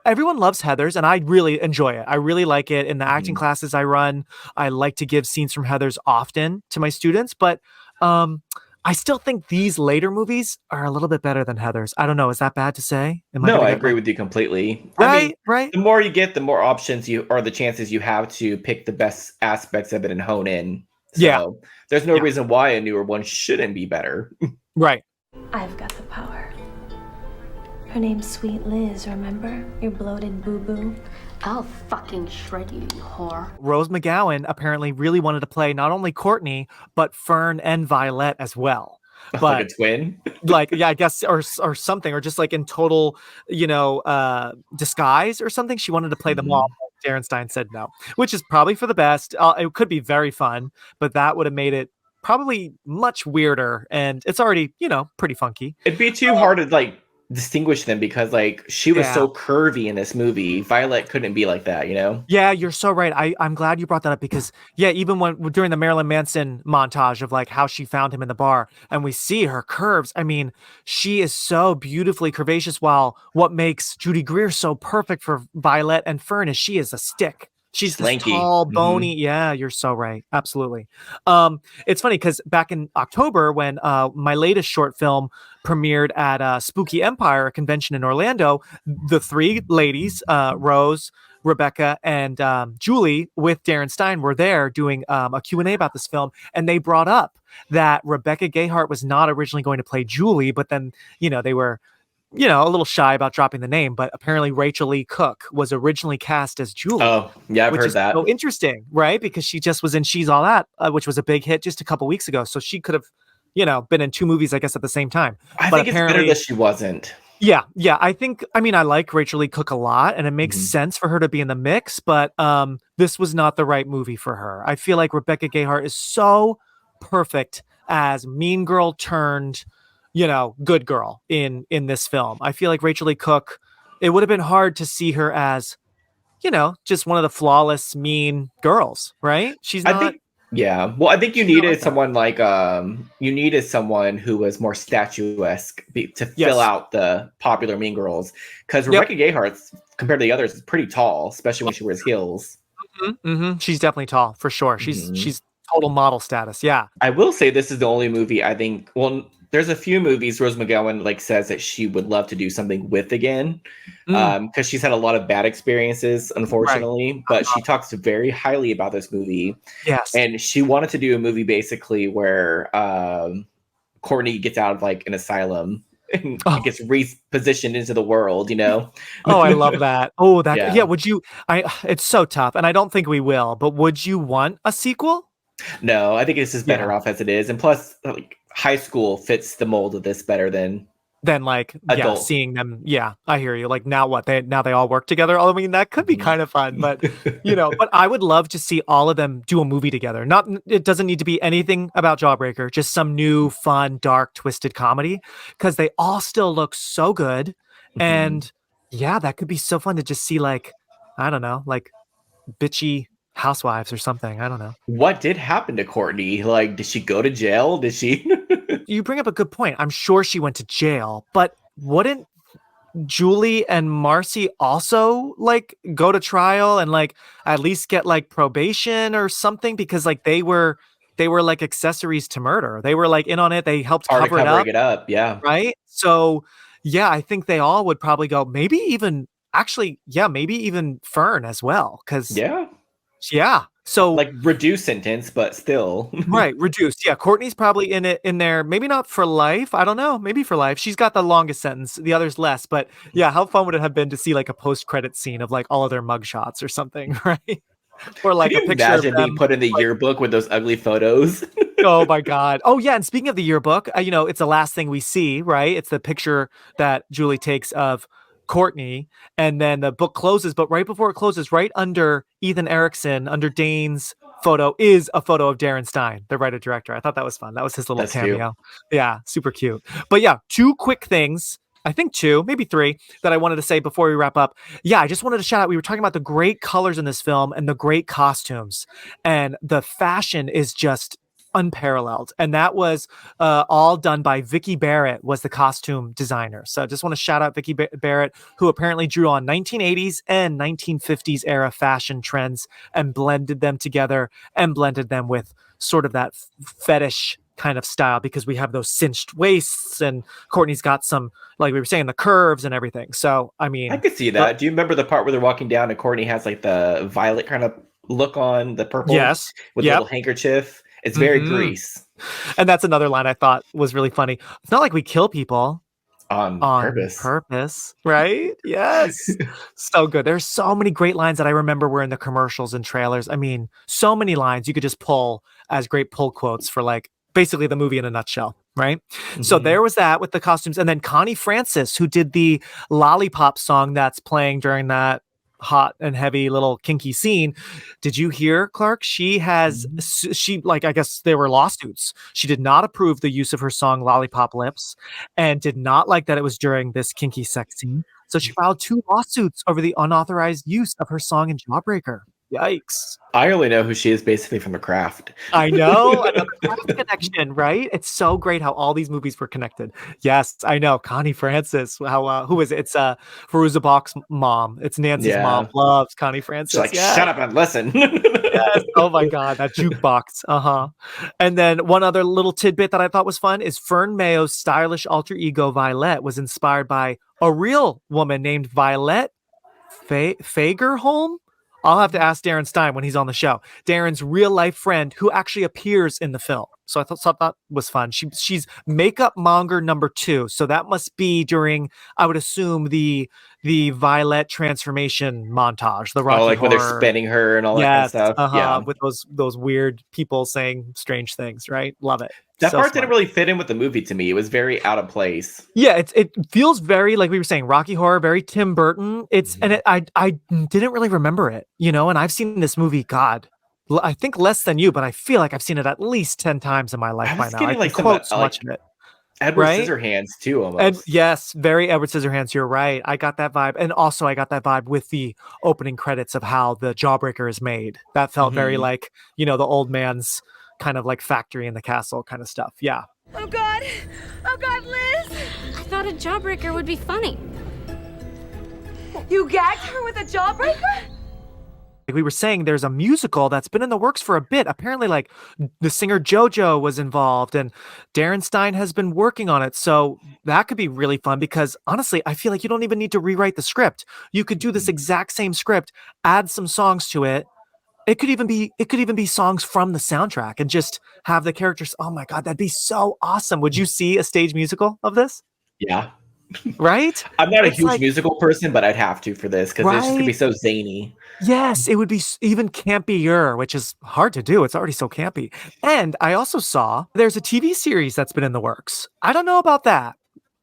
Everyone loves Heathers, and I really enjoy it. I really like it. In the acting classes I run, I like to give scenes from Heathers often to my students. But I still think these later movies are a little bit better than Heathers. I don't know. Is that bad to say? No, I agree with you completely. Right. The more you get, the more options the chances you have to pick the best aspects of it and hone in. So there's no reason why a newer one shouldn't be better. Right. I've got the power. Her name's Sweet Liz, remember? Your bloated boo-boo. I'll fucking shred you, you whore. Rose McGowan apparently really wanted to play not only Courtney, but Fern and Violet as well. But like a twin? I guess, or something, or just like in total, disguise or something. She wanted to play them all. Darren Stein said no, which is probably for the best. It could be very fun, but that would have made it probably much weirder. And it's already, pretty funky. It'd be too hard to distinguish them because she was so curvy in this movie. Violet couldn't be like that, Yeah, you're so right. I'm glad you brought that up because even during the Marilyn Manson montage of how she found him in the bar and we see her curves, I mean, she is so beautifully curvaceous, while what makes Judy Greer so perfect for Violet and Fern is she is a stick. She's this tall, bony. Yeah, you're so right. Absolutely. It's funny because back in October when my latest short film premiered at Spooky Empire, a convention in Orlando, the three ladies, Rose, Rebecca, and Julie, with Darren Stein, were there doing a Q&A about this film. And they brought up that Rebecca Gayheart was not originally going to play Julie, but then, they were a little shy about dropping the name, but apparently Rachel Lee Cook was originally cast as Julie. Oh, yeah, I've heard that. So interesting, right? Because she just was in She's All That, which was a big hit just a couple weeks ago. So she could have, been in two movies, I guess, at the same time. I think it's better that she wasn't. Yeah. I like Rachel Lee Cook a lot, and it makes sense for her to be in the mix, but this was not the right movie for her. I feel like Rebecca Gayheart is so perfect as mean girl turned good girl in this film. I feel like Rachel Lee Cook, it would have been hard to see her as, just one of the flawless, mean girls, right? She's not. I think you needed someone someone who was more statuesque to fill out the popular mean girls. Because Rebecca Gayheart, compared to the others, is pretty tall, especially when she wears heels. She's definitely tall, for sure. She's total model status. Yeah. I will say this is the only movie I think, there's a few movies Rose McGowan says that she would love to do something with again, because she's had a lot of bad experiences, unfortunately. But she talks very highly about this movie. Yes, and she wanted to do a movie basically where Courtney gets out of an asylum and gets repositioned into the world. Oh, I love that. Oh, that Would you? It's so tough, and I don't think we will. But would you want a sequel? No, I think this is better off as it is, and plus, high school fits the mold of this better than adult. Seeing them. Yeah, I hear you. Now what? They all work together. I mean, that could be kind of fun, but but I would love to see all of them do a movie together. It doesn't need to be anything about Jawbreaker, just some new, fun, dark, twisted comedy, because they all still look so good, and that could be so fun to just see I don't know, bitchy housewives or something. I don't know. What did happen to Courtney? Did she go to jail? Did she? You bring up a good point. I'm sure she went to jail, but wouldn't Julie and Marcy also go to trial and at least get probation or something? Because they were accessories to murder. They were in on it. They helped cover it up. Yeah. Right. So I think they all would probably go. Maybe even Fern as well. So reduced sentence, but still. Right, reduced. Yeah, Courtney's probably in there, maybe not for life. I don't know, maybe for life. She's got the longest sentence, the others less. But yeah, how fun would it have been to see a post-credit scene of all of their mugshots or something, right? Or a picture imagine of them, being put in the yearbook with those ugly photos. Oh my God. Oh yeah, and speaking of the yearbook, it's the last thing we see, right? It's the picture that Julie takes of Courtney, and then the book closes, but right before it closes, right under Ethan Erickson, under Dane's photo, is a photo of Darren Stein, the writer-director. I thought that was fun. That was his little cameo. Cute. Yeah, super cute. But yeah, two quick things, I think two, maybe three, that I wanted to say before we wrap up. Yeah, I just wanted to shout out, we were talking about the great colors in this film and the great costumes, and the fashion is just unparalleled. And that was all done by Vicki Barrett, was the costume designer. So I just want to shout out Vicki Barrett, who apparently drew on 1980s and 1950s era fashion trends and blended them together and blended them with sort of that fetish kind of style, because we have those cinched waists and Courtney's got some, like we were saying, the curves and everything. So, I mean, I could see that. Do you remember the part where they're walking down and Courtney has like the violet kind of look on the purple? Yes. With a little handkerchief. It's very Grease. And that's another line I thought was really funny. It's not like we kill people on purpose, right? Yes. So good. There's so many great lines that I remember were in the commercials and trailers. I mean, so many lines you could just pull as great pull quotes for like basically the movie in a nutshell, right? So there was that with the costumes. And then Connie Francis, who did the Lollipop song that's playing during that hot and heavy little kinky scene. Did you hear, Clark? She has, I guess there were lawsuits. She did not approve the use of her song Lollipop Lips and did not like that it was during this kinky sex scene. So she filed 2 lawsuits over the unauthorized use of her song in Jawbreaker. Yikes. I only know who she is basically from The Craft. I know. Another Craft connection, right? It's so great how all these movies were connected. Yes, I know. Connie Francis. How who is it? It's Veruza Balk's mom. It's Nancy's mom. Loves Connie Francis. She's like, shut up and listen. Yes. Oh my God, that jukebox. And then one other little tidbit that I thought was fun is Fern Mayo's stylish alter ego Violet was inspired by a real woman named Violet Fagerholm. I'll have to ask Darren Stein when he's on the show. Darren's real life friend who actually appears in the film. So I thought that was fun. She's makeup monger number 2. So that must be during, I would assume, the Violet transformation montage. The Rocky like Horror. When they're spinning her and all that kind of stuff. Yeah. With those weird people saying strange things, right? Love it. That part didn't really fit in with the movie to me. It was very out of place. Yeah, it feels very, like we were saying, Rocky Horror, very Tim Burton. I didn't really remember it, and I've seen this movie, God, I think less than you, but I feel like I've seen it at least 10 times in my life by now. I can quote so much of it. Edward Scissorhands too, almost. Yes, very Edward Scissorhands. You're right. I got that vibe, and also I got that vibe with the opening credits of how the Jawbreaker is made. That felt very like the old man's kind of like factory in the castle kind of stuff. Yeah. Oh God, Liz! I thought a Jawbreaker would be funny. You gagged her with a Jawbreaker? Like we were saying, there's a musical that's been in the works for a bit. Apparently, like the singer JoJo was involved, and Darren Stein has been working on it. So that could be really fun because honestly, I feel like you don't even need to rewrite the script. You could do this exact same script, add some songs to it. It could even be songs from the soundtrack and just have the characters. Oh my God, that'd be so awesome. Would you see a stage musical of this? Yeah. Right? I'm not a huge musical person, but I'd have to for this because it's just gonna be so zany. Yes, it would be even campier, which is hard to do. It's already so campy. And I also saw there's a TV series that's been in the works. I don't know about that.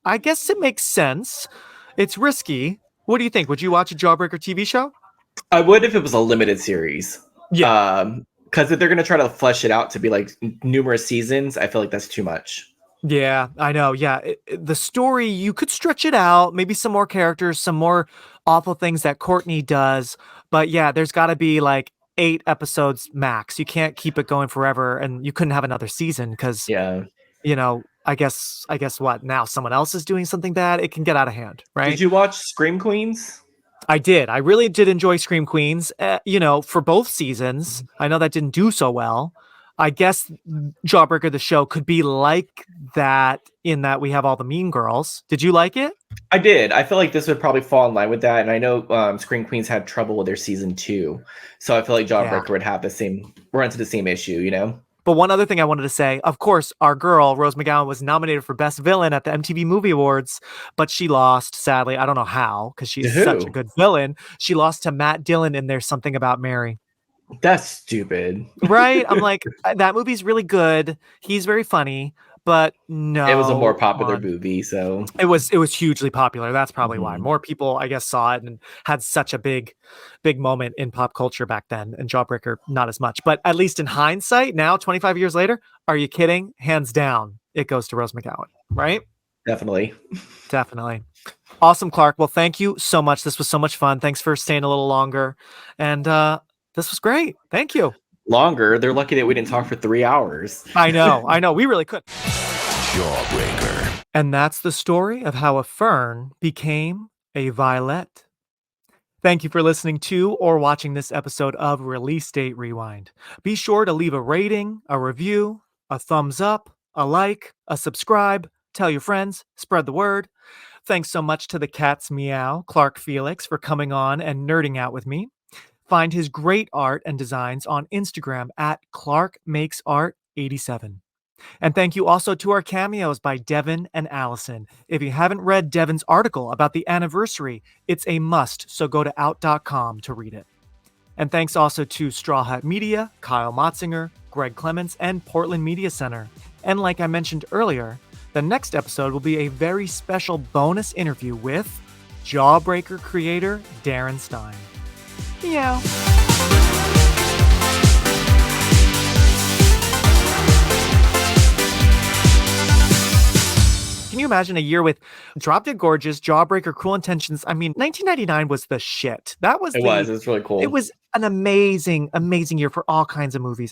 I guess it makes sense. It's risky. What do you think? Would you watch a Jawbreaker TV show? I would if it was a limited series. Yeah. Because if they're going to try to flesh it out to be like numerous seasons, I feel like that's too much. Yeah, I know. Yeah. The story, you could stretch it out, maybe some more characters, some more awful things that Courtney does. But yeah, there's got to be like 8 episodes max. You can't keep it going forever. And you couldn't have another season because, I guess what now someone else is doing something bad. It can get out of hand, right? Did you watch Scream Queens? I did. I really did enjoy Scream Queens, for both seasons. I know that didn't do so well. I guess Jawbreaker, the show, could be like that in that we have all the mean girls. Did you like it? I did. I feel like this would probably fall in line with that. And I know Scream Queens had trouble with their season 2. So I feel like Jawbreaker would have run into the same issue, But one other thing I wanted to say, of course, our girl, Rose McGowan, was nominated for Best Villain at the MTV Movie Awards, but she lost, sadly. I don't know how, because she's such a good villain. She lost to Matt Dillon in There's Something About Mary. That's stupid. Right? I'm like, that movie's really good. He's very funny, but no. It was a more popular movie, so. It was hugely popular. That's probably why. More people, I guess, saw it and had such a big moment in pop culture back then, and Jawbreaker, not as much. But at least in hindsight, now, 25 years later, are you kidding? Hands down, it goes to Rose McGowan, right? Definitely. Awesome, Clark. Well, thank you so much. This was so much fun. Thanks for staying a little longer. And this was great. Thank you. longer. They're lucky that we didn't talk for 3 hours. I know. We really could. Jawbreaker. And that's the story of how a fern became a violet. Thank you for listening to or watching this episode of Release Date Rewind. Be sure to leave a rating, a review, a thumbs up, a like, a subscribe, tell your friends, spread the word. Thanks so much to the cat's meow, Clark Felix, for coming on and nerding out with me. Find his great art and designs on Instagram at ClarkMakesArt87. And thank you also to our cameos by Devin and Allison. If you haven't read Devin's article about the anniversary, it's a must, so go to out.com to read it. And thanks also to Straw Hat Media, Kyle Motzinger, Greg Clements, and Portland Media Center. And like I mentioned earlier, the next episode will be a very special bonus interview with Jawbreaker creator Darren Stein. Meow. Can you imagine a year with Drop Dead Gorgeous, Jawbreaker, Cruel Intentions? I mean, 1999 was the shit. It was really cool. It was an amazing, amazing year for all kinds of movies.